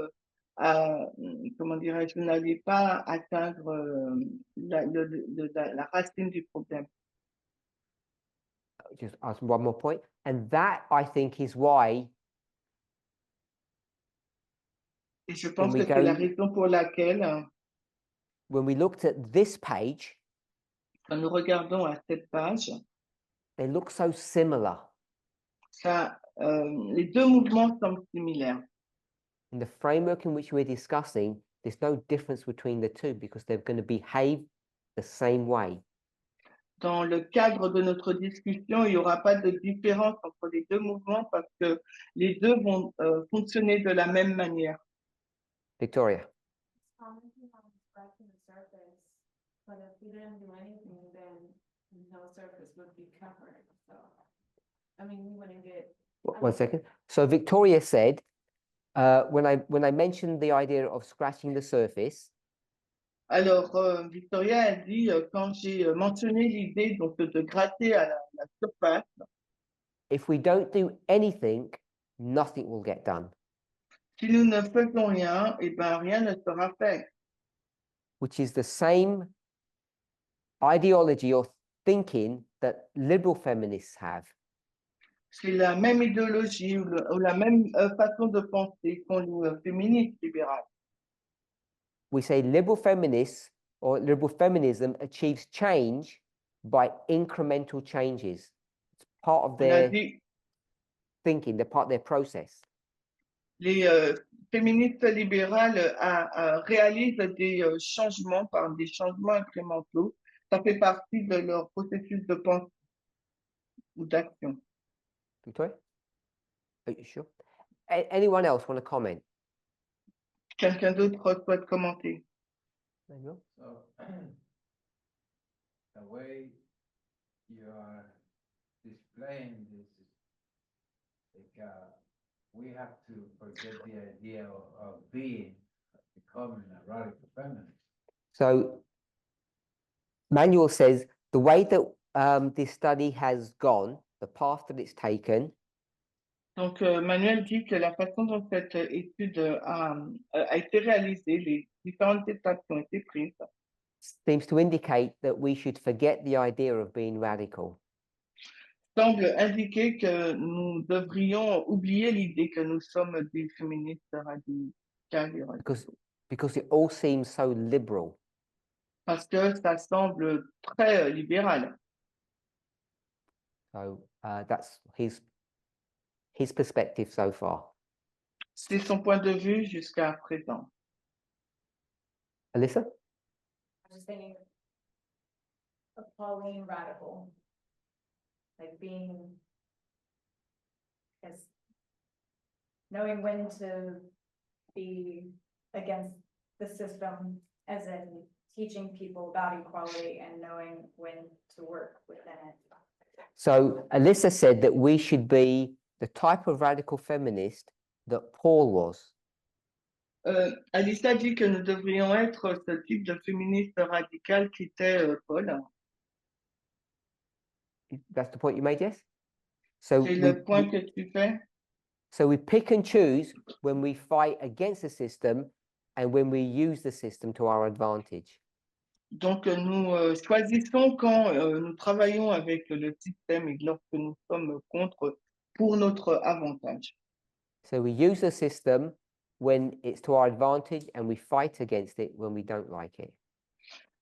comment dirais-je, vous n'allez pas atteindre la racine du problème. Just ask one more point. And that, I think, is why Et je pense we que c'est la go- raison pour laquelle, when we looked at this page, quand nous regardons à cette page, they look so similar les deux mouvements semblent similaires. in the framework in which we're discussing. There's no difference between the two because they're going to behave the same way. Dans le cadre de notre discussion, il n'y aura pas de différence entre les deux mouvements parce que les deux vont fonctionner de la même manière. Victoria. Commenting on scratching the surface, but if we didn't do anything, then no surface would be covered, so. I mean, we wouldn't get. One second. So Victoria said, when I mentioned the idea of scratching the surface, Alors, Victoria a dit, quand j'ai mentionné l'idée donc de gratter à la surface, if we don't do anything, nothing will get done, si nous ne faisons rien, eh ben, rien ne sera fait. which is the same ideology or thinking that liberal feminists have. C'est la même idéologie ou la même façon de penser qu'ont les féministes libérales. We say liberal feminists or liberal feminism achieves change by incremental changes. It's part of On a their dit, thinking, they're part of their process. les féministes libérales réalisent des changements par des changements incrémentaux. Ça fait partie de leur processus de pensée ou d'action. Victoria? Are you sure? Anyone else want to comment? Quelqu'un d'autre souhaite commenter? There you go. So, the way you are displaying this is like, we have to forget the idea of being, becoming a radical feminist. So Manuel says the way that this study has gone, the path that it's taken, Donc, Manuel dit que la façon dont cette étude a été réalisée, les différentes étapes qui ont été prises, seems to indicate that we should forget the idea of being radical. semble indiquer que nous devrions oublier l'idée que nous sommes des féministes radicales et radicaux. Because it all seems so liberal. Parce que ça semble très libéral. So that's his perspective so far. C'est son point de vue jusqu'à présent. Alyssa? I was just thinking of Pauline radical, like being as knowing when to be against the system, as in teaching people about equality and knowing when to work within it. So Alyssa said that we should be the type of radical feminist that Paul was. Alice a dit que nous devrions être ce type de féministe radical qu'était Paul. That's the point you made, yes? So C'est le point que tu fais. so we pick and choose when we fight against the system and when we use the system to our advantage. Donc, nous choisissons quand nous travaillons avec le système et lorsque nous sommes contre pour notre avantage. So we use the system when it's to our advantage and we fight against it when we don't like it.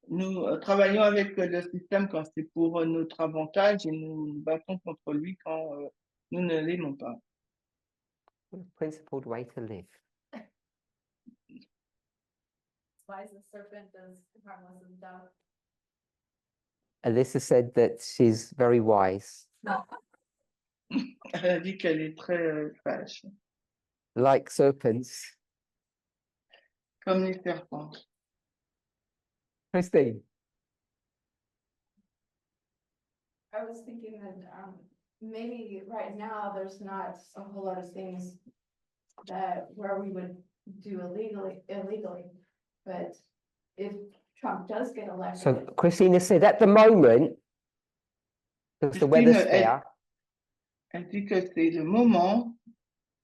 Nous travaillons avec le système quand c'est pour notre avantage et nous nous battons contre lui quand nous ne l'aimons pas. What a principled way to live. Wise as serpent as harmless as dove. Alyssa said that she's very wise, Elle a dit qu'elle est très sage, like serpents. comme les serpents. Christine? I was thinking that maybe right now there's not a whole lot of things that where we would do illegally, but if Trump does get elected. So Christina said at the moment, because the weather's Christine, fair, Elle dit que c'est le moment.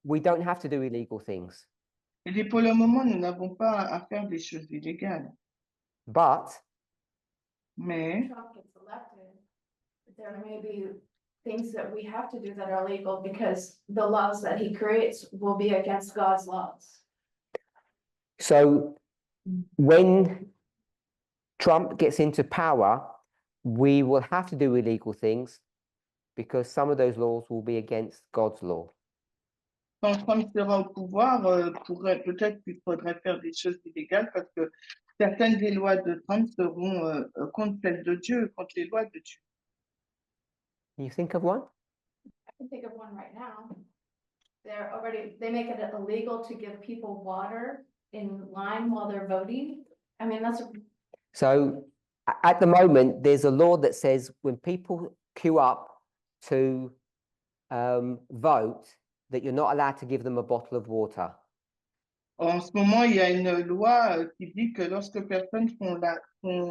we don't have to do illegal things. Elle dit pour le moment, nous n'avons pas à faire des choses illégales. But Mais Trump gets elected, there may be things that we have to do that are illegal because the laws that he creates will be against God's laws. so when Trump gets into power, we will have to do illegal things because some of those laws will be against God's law. quand Trump sera au pouvoir, peut-être qu'il faudrait faire des choses illégales parce que certaines des lois de Trump seront contre celles de Dieu, contre les lois de Dieu. Can you think of one? I can think of one right now. They make it illegal to give people water in line while they're voting. I mean, that's So at the moment, there's a law that says when people queue up to vote, that you're not allowed to give them a bottle of water. En ce moment, il y a une loi qui dit que lorsque personnes font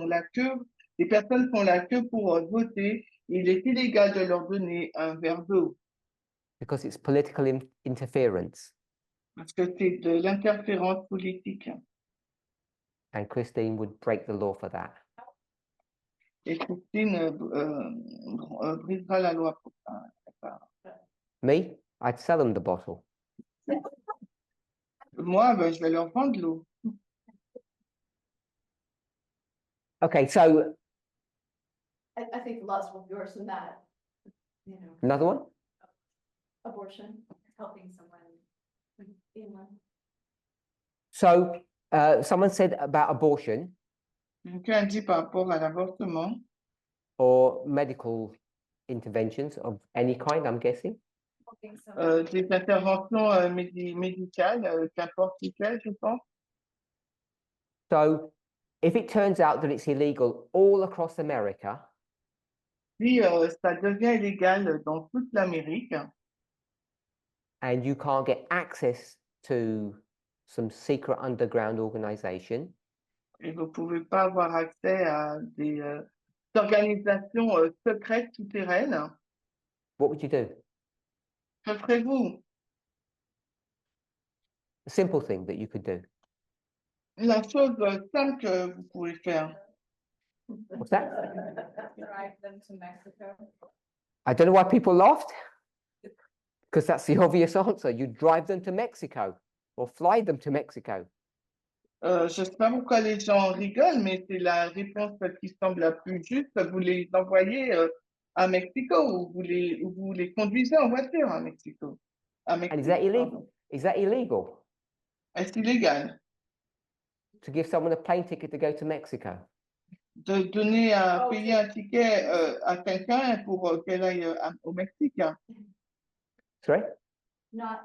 la queue, les personnes font la queue pour voter, il est illégal de leur donner un verre d'eau Because it's political interference. parce que c'est de l'interférence politique. And Christine would break the law for that. Et Christine brisera la loi pour ça. Me, I'd sell them the bottle. Moi, je vais leur vendre l'eau. Okay, so I think laws will be worse than that. You know, another one? abortion, helping someone. You know. So someone said about abortion Quelqu'un dit par rapport à l'avortement, or medical interventions of any kind, I'm guessing. Helping someone. des interventions médicales, qu'importe lesquelles, je pense. So if it turns out that it's illegal all across America, Si ça devient illégal dans toute l'Amérique and you can't get access to some secret underground organization, et vous ne pouvez pas avoir accès à des organisations secrètes souterraines, what would you do? que ferez-vous? A simple thing that you could do. La chose simple que vous pouvez faire. What's that? Drive them to Mexico. I don't know why people laughed, because that's the obvious answer. You drive them to Mexico or fly them to Mexico. Je ne sais pas pourquoi les gens rigolent, mais c'est la réponse qui semble la plus juste. Vous les envoyez à Mexico ou vous les conduisez en voiture à Mexico. À And is Mexique, that illegal? pardon. Is that illegal Est-ce illégal to give someone a plane ticket to go to Mexico? de donner Oh, payer un ticket à quelqu'un pour qu'elle aille au Mexique? Sorry? Not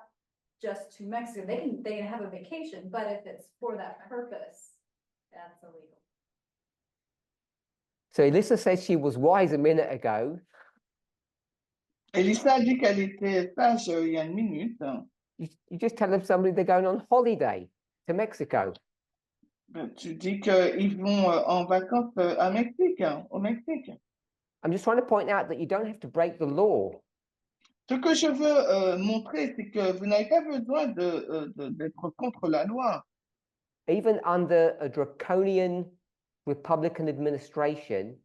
just to Mexico, they can have a vacation, but if it's for that purpose, that's illegal. So Elissa said she was wise a minute ago. Elissa a dit qu'elle était sage il y a une minute. You just tell them somebody they're going on holiday to Mexico. Tu dis qu'ils vont en vacances à Mexique, au Mexique. I'm just trying to point out that you don't have to break the law. Ce que je veux montrer, c'est que vous n'avez pas besoin d'être contre la loi. Even under a draconian Republican administration,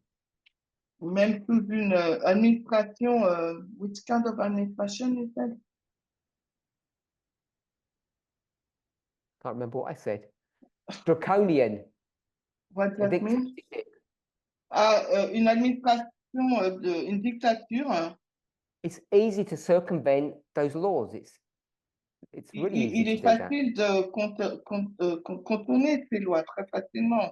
Même sous une administration, which kind of administration is that? can't remember what I said. Draconian. What a does that mean? dictatorship. Une administration, une dictature, hein. It's easy to circumvent those laws. It's really easy il to est do that. facile de contourner ces lois très facilement.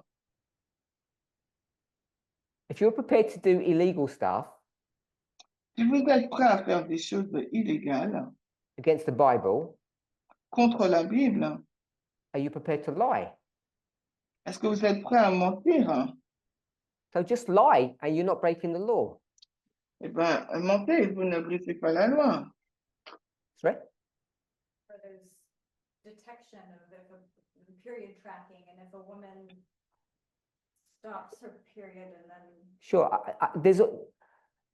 If you're prepared to do illegal stuff Si vous êtes prêt à faire des choses illégales against the Bible, contre la Bible, are you prepared to lie? est-ce que vous êtes prêt à mentir? Hein? So just lie and you're not breaking the law. Eh bien, mentez, vous ne brisez pas la loi. Right? Or there's detection of if a period tracking, and if a woman stops her period and then. Sure.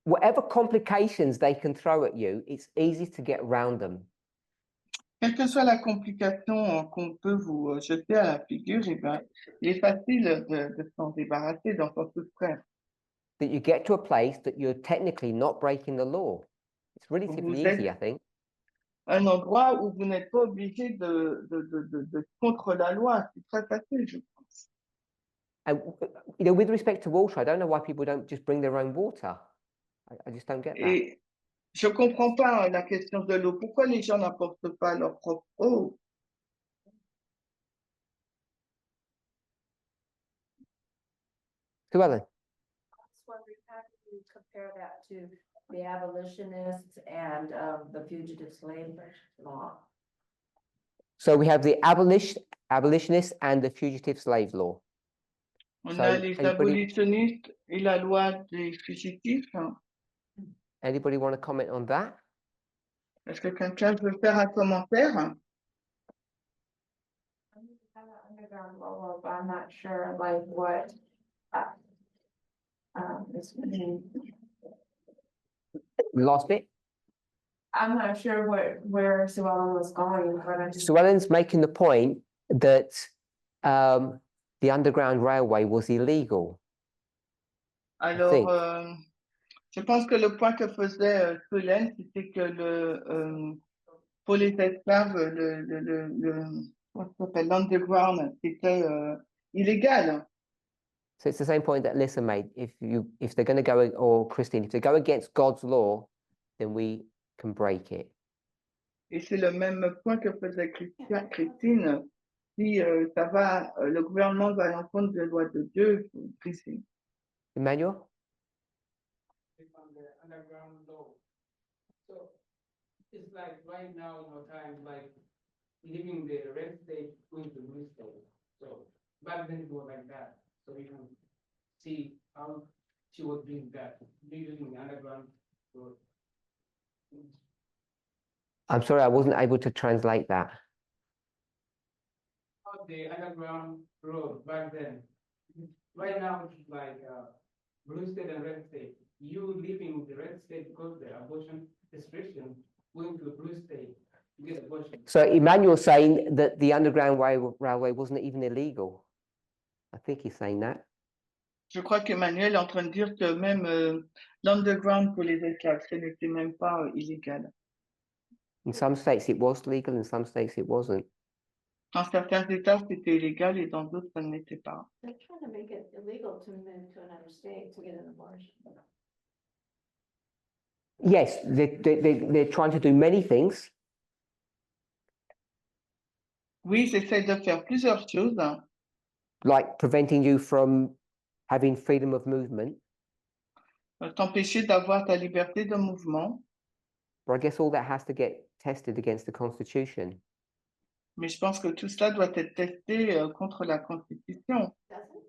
Whatever complications they can throw at you, it's easy to get around them. Quelle que soit la complication qu'on peut vous jeter à la figure, eh ben, il est facile de s'en débarrasser, d'en s'en soustraire. That you get to a place that you're technically not breaking the law. It's relatively easy, I think. Un endroit où vous n'êtes pas obligé de contre la loi. C'est très facile, je pense. And with respect to water, I don't know why people don't just bring their own water. I just don't get that. Et je ne comprends pas la question de l'eau. Pourquoi les gens n'apportent pas leur propre eau? So, Ellen, That's why we have to compare that to the abolitionists and the fugitive slave law. so we have the abolitionists and the fugitive slave law. On So, a les anybody- abolitionnistes et la loi des fugitifs. Anybody want to comment on that? Est-ce que quelqu'un veut faire un commentaire? Underground law, I'm not sure like what this means. Last bit. I'm not sure where Sue Ellen was going, but I just. So Ellen's making the point that the Underground Railway was illegal. Alors, think. je pense que le point que faisait Solène, c'était que pour les esclaves, comment ça s'appelle, l'underground, c'était illégal. So it's the same point that Lisa made. If they're going to go, or Christine, if they go against God's law, then we can break it. Et c'est le même point que faisait Christine. Si ça va, le gouvernement va à l'encontre de la loi de Dieu, il faut briser. Emmanuel? On the underground law. So it's like right now, times like leaving the red state, going to blue state. So back then it was like that, so we can see how she was doing that, living in the underground. road. I'm sorry, I wasn't able to translate that. How the underground road back then. Right now, it's like blue state and red state. You living in the red state because the abortion restriction, going to the blue state to get abortion. So Emmanuel's saying that the underground railway wasn't even illegal. I think he's saying that. Je crois qu'Emmanuel est en train de dire que même l'underground pour les esclaves, ce n'était même pas illégal. In some states it was legal, in some states it wasn't. Dans certains États, c'était illégal et dans d'autres, ça ne l'était pas. They're trying to make it illegal to move to another state to get an abortion. Yes, they're trying to do many things. Oui, ils essaient de faire plusieurs choses, Like preventing you from having freedom of movement. T'empêcher d'avoir ta liberté de mouvement. But I guess all that has to get tested against the Constitution. Mais je pense que tout cela doit être testé contre la Constitution. Does it?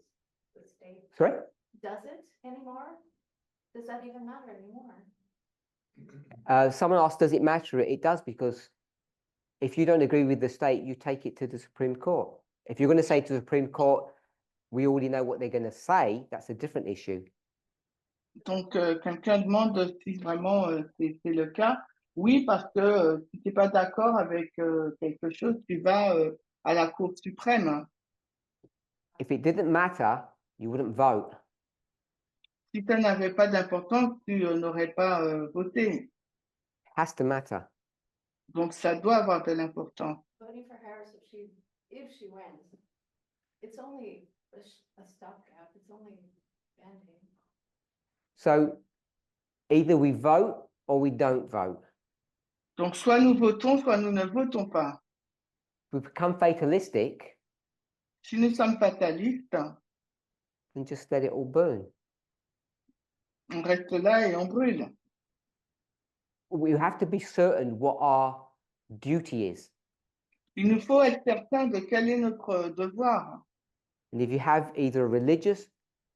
The state, Sorry? does it anymore? Does that even matter anymore? Someone asked, does it matter? It does, because if you don't agree with the state, you take it to the Supreme Court. If you're going to say to the Supreme Court, we already know what they're going to say, that's a different issue. Donc, quelqu'un demande si vraiment c'est le cas. Oui, parce que si tu n'es pas d'accord avec quelque chose, tu vas à la Cour suprême. If it didn't matter, you wouldn't vote. Si ça n'avait pas d'importance, tu n'aurais pas voté. It has to matter. Donc, ça doit avoir de l'importance. Voting for Harris if she wins, it's only a stopgap, it's only band-aid. So either we vote or we don't vote. Donc, soit nous votons, soit nous ne votons pas. If we become fatalistic, Si nous sommes fatalistes, then just let it all burn. on reste là et on brûle. We have to be certain what our duty is. Il nous faut être certain de quel est notre devoir. And if you have either a religious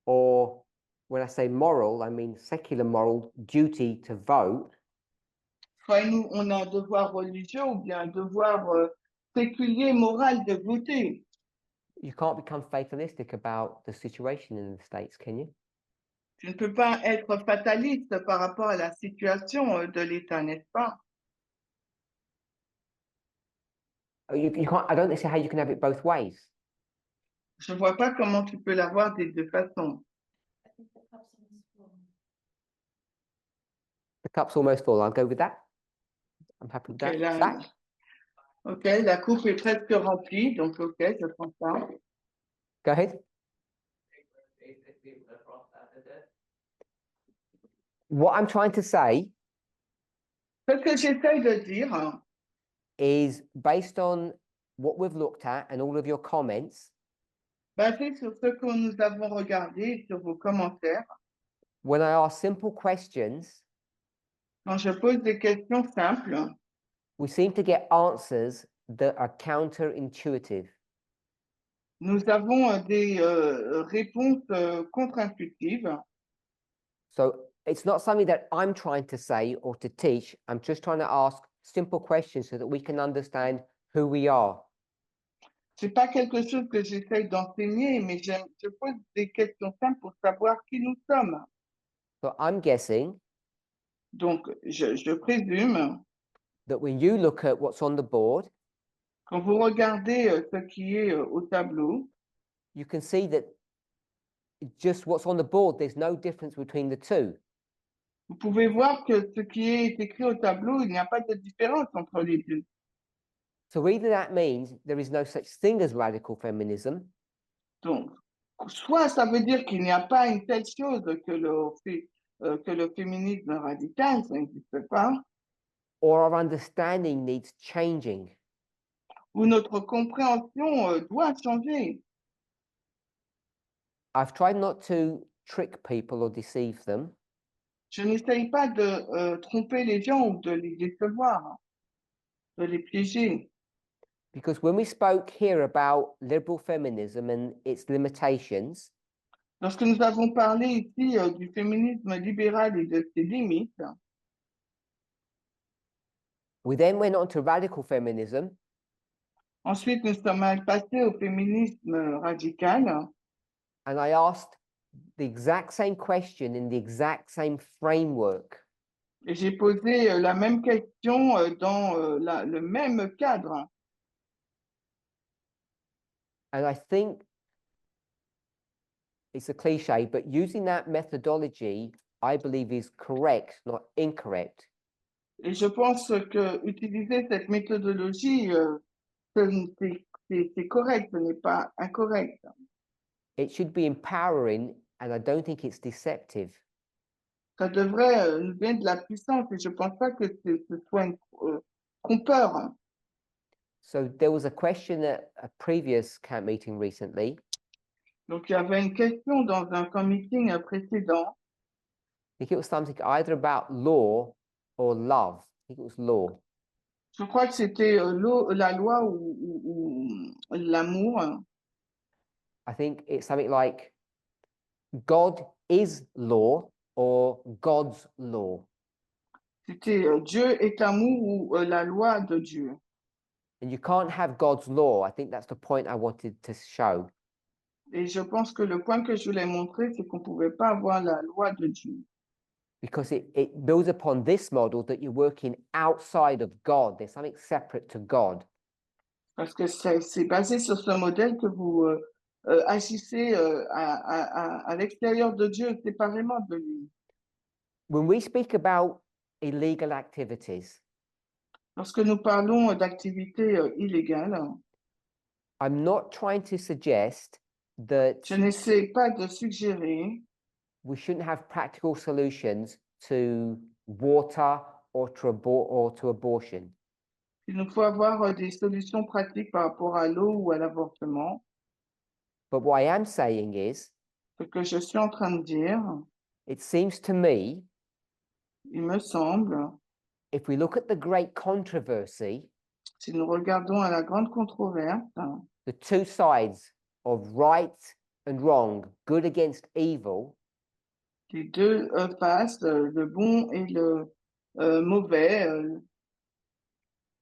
or, when I say moral, I mean secular moral duty to vote, Soit nous, on a un devoir religieux ou bien un devoir séculier, moral de voter. you can't become fatalistic about the situation in the States, can you? Tu ne peux pas être fataliste par rapport à la situation de l'État, n'est-ce pas? You can't, I don't see how you can have it both ways. Je ne vois pas comment tu peux l'avoir des deux façons. I think the cup's almost full. The cup's almost full. I'll go with that. I'm happy with Okay, that. la, Zach? ok, la coupe est presque remplie, donc ok, je prends ça. Go ahead. What I'm trying to say Ce que j'essaye de dire, is based on what we've looked at and all of your comments, basé sur ce que nous avons regardé, sur vos commentaires, when I ask simple questions, quand je pose des questions simples, we seem to get answers that are counterintuitive. nous avons des réponses contre-intuitives. So it's not something that I'm trying to say or to teach. I'm just trying to ask simple questions so that we can understand who we are. C'est pas quelque chose que j'essaye d'enseigner, mais je pose des questions simples pour savoir qui nous sommes. So I'm guessing Donc, je présume, that when you look at what's on the board, quand vous regardez ce qui est au tableau, you can see that just what's on the board, there's no difference between the two. vous pouvez voir que ce qui est écrit au tableau, il n'y a pas de différence entre les deux. So either that means there is no such thing as radical feminism, Donc, soit ça veut dire qu'il n'y a pas une telle chose que le féminisme radical, ça n'existe pas, or our understanding needs changing. ou notre compréhension doit changer. I've tried not to trick people or deceive them, Je n'essaye pas de tromper les gens ou de les décevoir, de les piéger. Because when we spoke here about liberal feminism and its limitations, Lorsque nous avons parlé ici du féminisme libéral et de ses limites, we then went on to radical feminism, ensuite nous sommes passés au féminisme radical. and I asked the exact same question in the exact same framework. Et j'ai posé la même question dans le même cadre. And I think it's a cliche, but using that methodology, I believe, is correct, not incorrect. Et je pense que utiliser cette méthodologie, c'est correct, ce n'est pas incorrect. It should be empowering, and I don't think it's deceptive. Ça devrait nous donner de la puissance et je ne pense pas que ce soit trompeur. So there was a question at a previous camp meeting recently. Donc, il y avait une question dans un camp meeting précédent. I think it was something either about law or love. I think it was law. Je crois que c'était la loi ou l'amour. I think it's something like God is law or God's law. C'était Dieu est amour ou la loi de Dieu. And you can't have God's law. I think that's the point I wanted to show. Et je pense que le point que je voulais montrer, c'est qu'on ne pouvait pas avoir la loi de Dieu. Because it builds upon this model that you're working outside of God. There's something separate to God. Parce que c'est basé sur ce modèle que vous agissez à l'extérieur de Dieu, séparément de lui. When we speak about illegal activities, Lorsque nous parlons d'activités illégales, I'm not trying to suggest that je n'essaie pas de suggérer we shouldn't have practical solutions to water or to abortion. qu'il nous faut avoir des solutions pratiques par rapport à l'eau ou à l'avortement. But what I am saying is, Ce que je suis en train de dire, it seems to me, il me semble, if we look at the great controversy, si nous regardons à la grande controverse, the two sides of right and wrong, good against evil, les deux faces, le bon et le mauvais,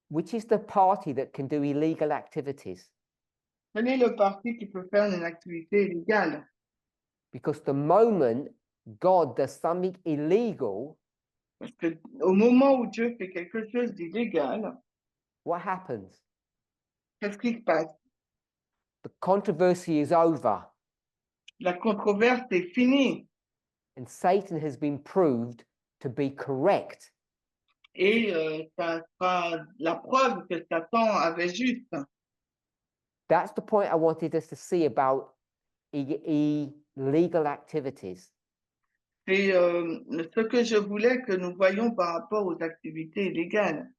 which is the party that can do illegal activities? quel est le parti qui peut faire une activité illégale? Because the moment God does something illegal, Parce que au moment où Dieu fait quelque chose d'illégal, what happens? qu'est-ce qui se passe? The controversy is over, La controverse est finie and Satan has been proved to be correct. et ça sera la preuve que Satan avait juste. That's the point I wanted us to see about illegal activities. C'est ce que je voulais que nous voyions par rapport aux activités illégales.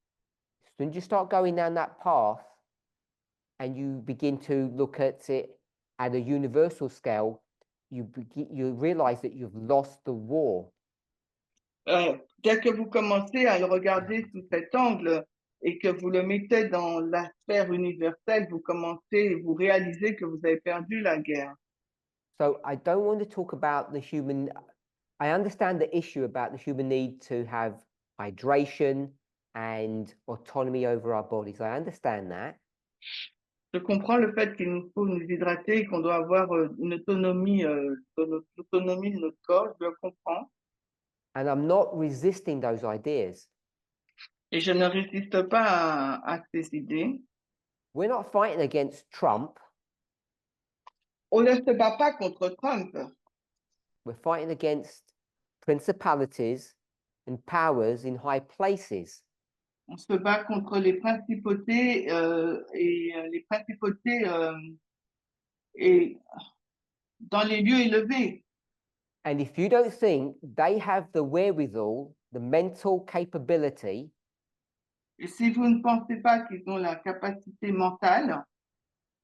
When you start going down that path and you begin to look at it at a universal scale, you realize that you've lost the war. Dès que vous commencez à le regarder sous cet angle et que vous le mettez dans la sphère universelle, vous réalisez que vous avez perdu la guerre. So I don't want to talk about the human. I understand the issue about the human need to have hydration and autonomy over our bodies. I understand that. Je comprends le fait qu'il nous faut nous hydrater et qu'on doit avoir une autonomie, l'autonomie de notre corps, je le comprends. And I'm not resisting those ideas. Et je ne résiste pas à ces idées. We're not fighting against Trump. On ne se bat pas contre Trump. We're fighting against principalities and powers in high places. On se bat contre les principautés et dans les lieux élevés. And if you don't think they have the wherewithal, the mental capability Et si vous ne pensez pas qu'ils ont la capacité mentale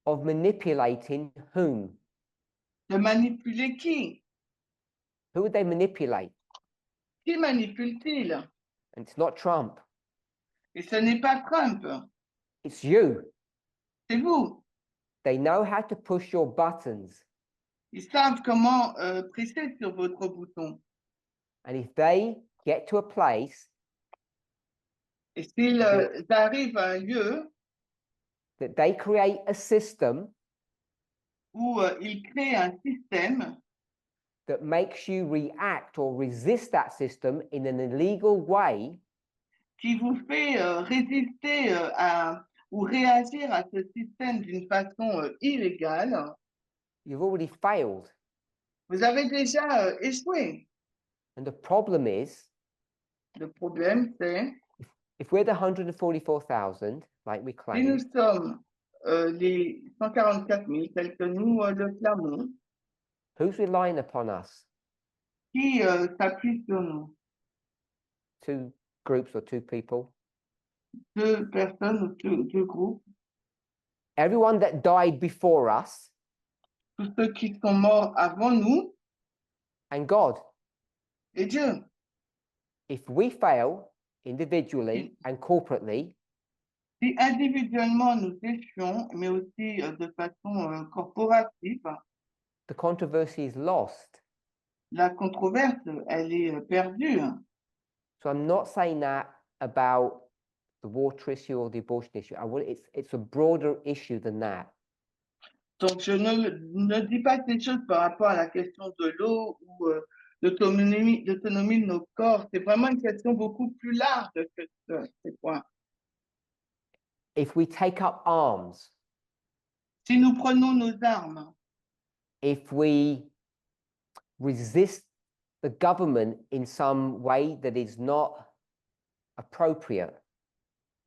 of manipulating whom? de manipuler qui? Who would they manipulate? Qui manipule-t-il? And it's not Trump. Et ce n'est pas Trump, It's you. c'est vous. They know how to push your buttons. Ils savent comment presser sur votre bouton. And if they get to a place Et s'ils arrivent à un lieu that they create a system où ils créent un système that makes you react or resist that system in an illegal way, qui vous fait résister ou réagir à ce système d'une façon illégale, you've already failed. vous avez déjà échoué. And the problem is, Le problème, c'est if we're the 144,000, like we si nous claim, sommes les 144 000, tels que nous le clamons, who's relying upon us? qui s'appuie sur nous, Two groups or two people? deux personnes ou deux groupes, Everyone that died before us tous ceux qui sont morts avant nous and God. et Dieu. If we fail individually and corporately, Si individuellement nous échouons, mais aussi de façon corporative, the controversy is lost. la controverse, elle est perdue. So I'm not saying that about the water issue or the abortion issue. It's a broader issue than that. Donc, je ne dis pas ces choses par rapport à la question de l'eau ou l'autonomie de nos corps. C'est vraiment une question beaucoup plus large que ces points. If we take up arms, Si nous prenons nos armes, if we resist the government in some way that is not appropriate,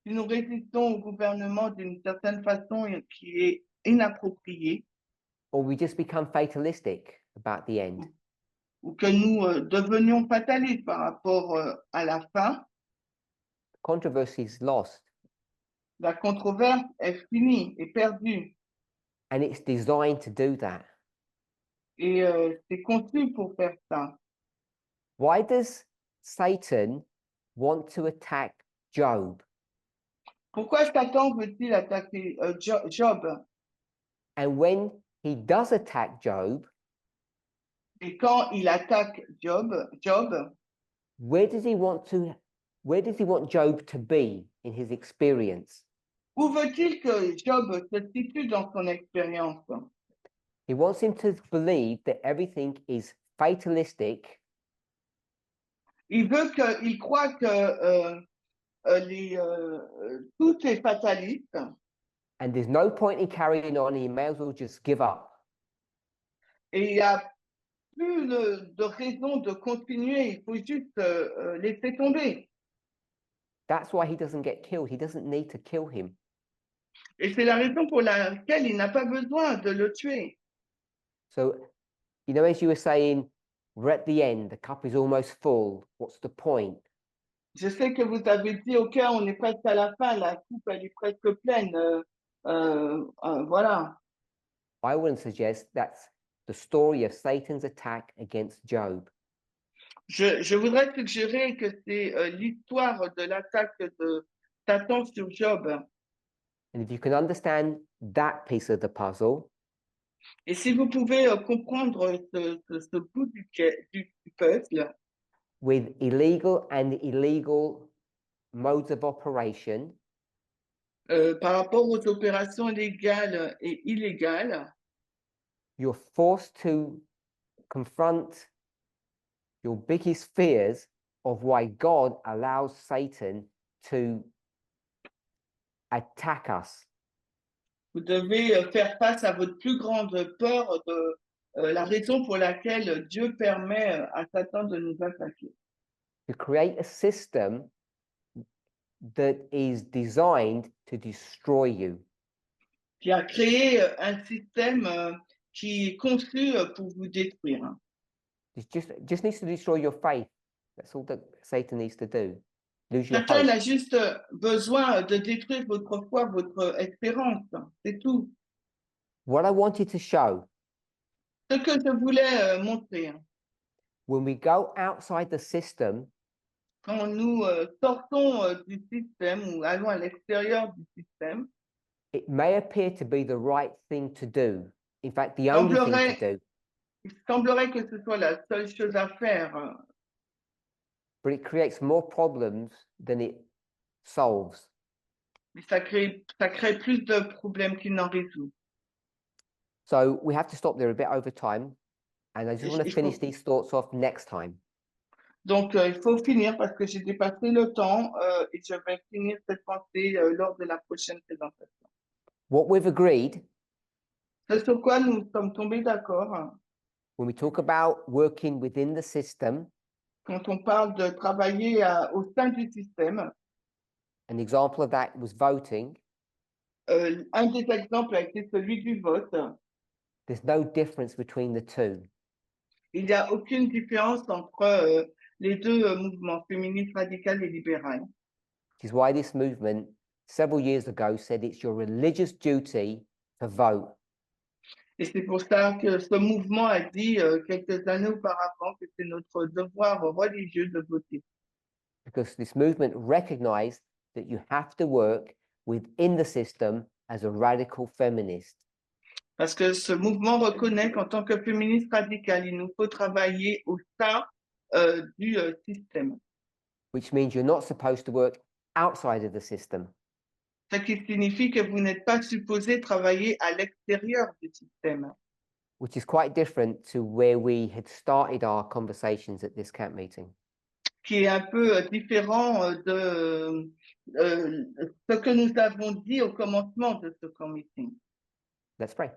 si nous résistons au gouvernement d'une certaine façon qui est inappropriée, or we just become fatalistic about the end, ou que nous devenions fatalistes par rapport à la fin, controversy is lost. la controverse est finie, est perdue. And it's designed to do that. Et c'est conçu pour faire ça. Why does Satan want to attack Job? Pourquoi Satan veut-il attaquer Job? And when he does attack Job, Et quand il attaque Job, where does he want Job to be in his experience? où veut-il que Job se situe dans son expérience? He wants him to believe that everything is fatalistic Il veut qu'il croit que tout est fataliste and there's no point in carrying on. He may as well just give up. et il n'y a plus de raison de continuer. Il faut juste laisser tomber. That's why he doesn't get killed. He doesn't need to kill him. Et c'est la raison pour laquelle il n'a pas besoin de le tuer. So, you know, as you were saying, we're at the end, the cup is almost full. What's the point? Je sais que vous avez dit, OK, on est presque à la fin, la coupe, elle est presque pleine. Voilà. I wouldn't suggest that's the story of Satan's attack against Job. Je voudrais suggérer que c'est l'histoire de l'attaque de Satan sur Job. And if you can understand that piece of the puzzle, Et si vous pouvez comprendre ce bout du puzzle, with illegal and illegal modes of operation, par rapport aux opérations légales et illégales, you're forced to confront your biggest fears of why God allows Satan to attack us. vous devez faire face à votre plus grande peur de la raison pour laquelle Dieu permet à Satan de nous attaquer. To create a system that is designed to destroy you. Qui a créé un système qui est conçu pour vous détruire. It just needs to destroy your faith. That's all that Satan needs to do. Lose your Satan hope. a juste besoin de détruire votre foi, votre espérance. C'est tout. What I wanted to show, Ce que je voulais montrer, when we go outside the system, quand nous sortons du système ou allons à l'extérieur du système, It may appear to be the right thing to do. In fact, the only thing to Semblerait, do, il semblerait que ce soit la seule chose à faire, but it creates more problems than it solves. mais ça crée plus de problèmes qu'il n'en résout. So we have to stop there a bit over time. And I just want to Il finish faut- these thoughts off next time. Donc, il faut finir parce que j'ai dépassé le temps et je vais finir cette pensée lors de la prochaine présentation. What we've agreed Ce sur quoi nous sommes tombés d'accord when we talk about working within the system, quand on parle de travailler au sein du système. an example of that was voting. Un des exemples a été celui du vote. There's no difference between the two. Il n'y a aucune différence entre les deux mouvements, féministes, radicales et libérales. Which is why this movement, several years ago, said it's your religious duty to vote. Et c'est pour ça que ce mouvement a dit quelques années auparavant que c'est notre devoir religieux de voter. Because this movement recognized that you have to work within the system as a radical feminist. Parce que ce mouvement reconnaît qu'en tant que féministe radicale, il nous faut travailler au sein du système. Which means you're not supposed to work outside of the system. Ce qui signifie que vous n'êtes pas supposé travailler à l'extérieur du système. Which is quite different to where we had started our conversations at this camp meeting. Qui est un peu différent de ce que nous avons dit au commencement de ce camp meeting. Let's pray.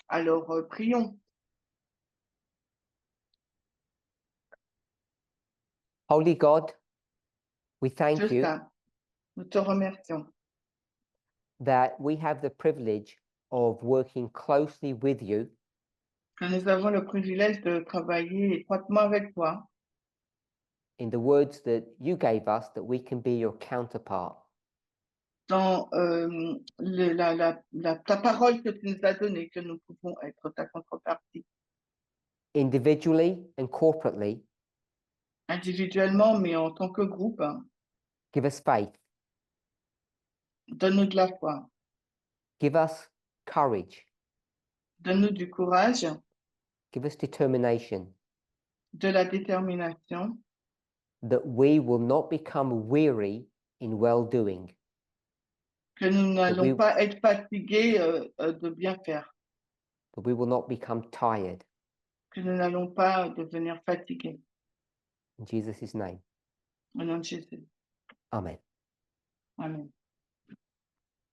Alors, prions. Holy God, we thank Dieu you saint, nous te remercions that we have the privilege of working closely with you que nous avons le privilège de travailler étroitement avec toi in the words that you gave us, that we can be your counterpart. dans ta parole que tu nous as donnée, que nous pouvons être ta contrepartie, Individually and corporately, individuellement, mais en tant que groupe. give us faith, Donne-nous de la foi, give us courage, donne-nous du courage, give us determination, de la détermination, that we will not become weary in well-doing, que nous n'allons we- pas être fatigués de bien faire, that we will not become tired. que nous n'allons pas devenir fatigués. In Jesus' name, Au nom de Jésus. amen. Amen.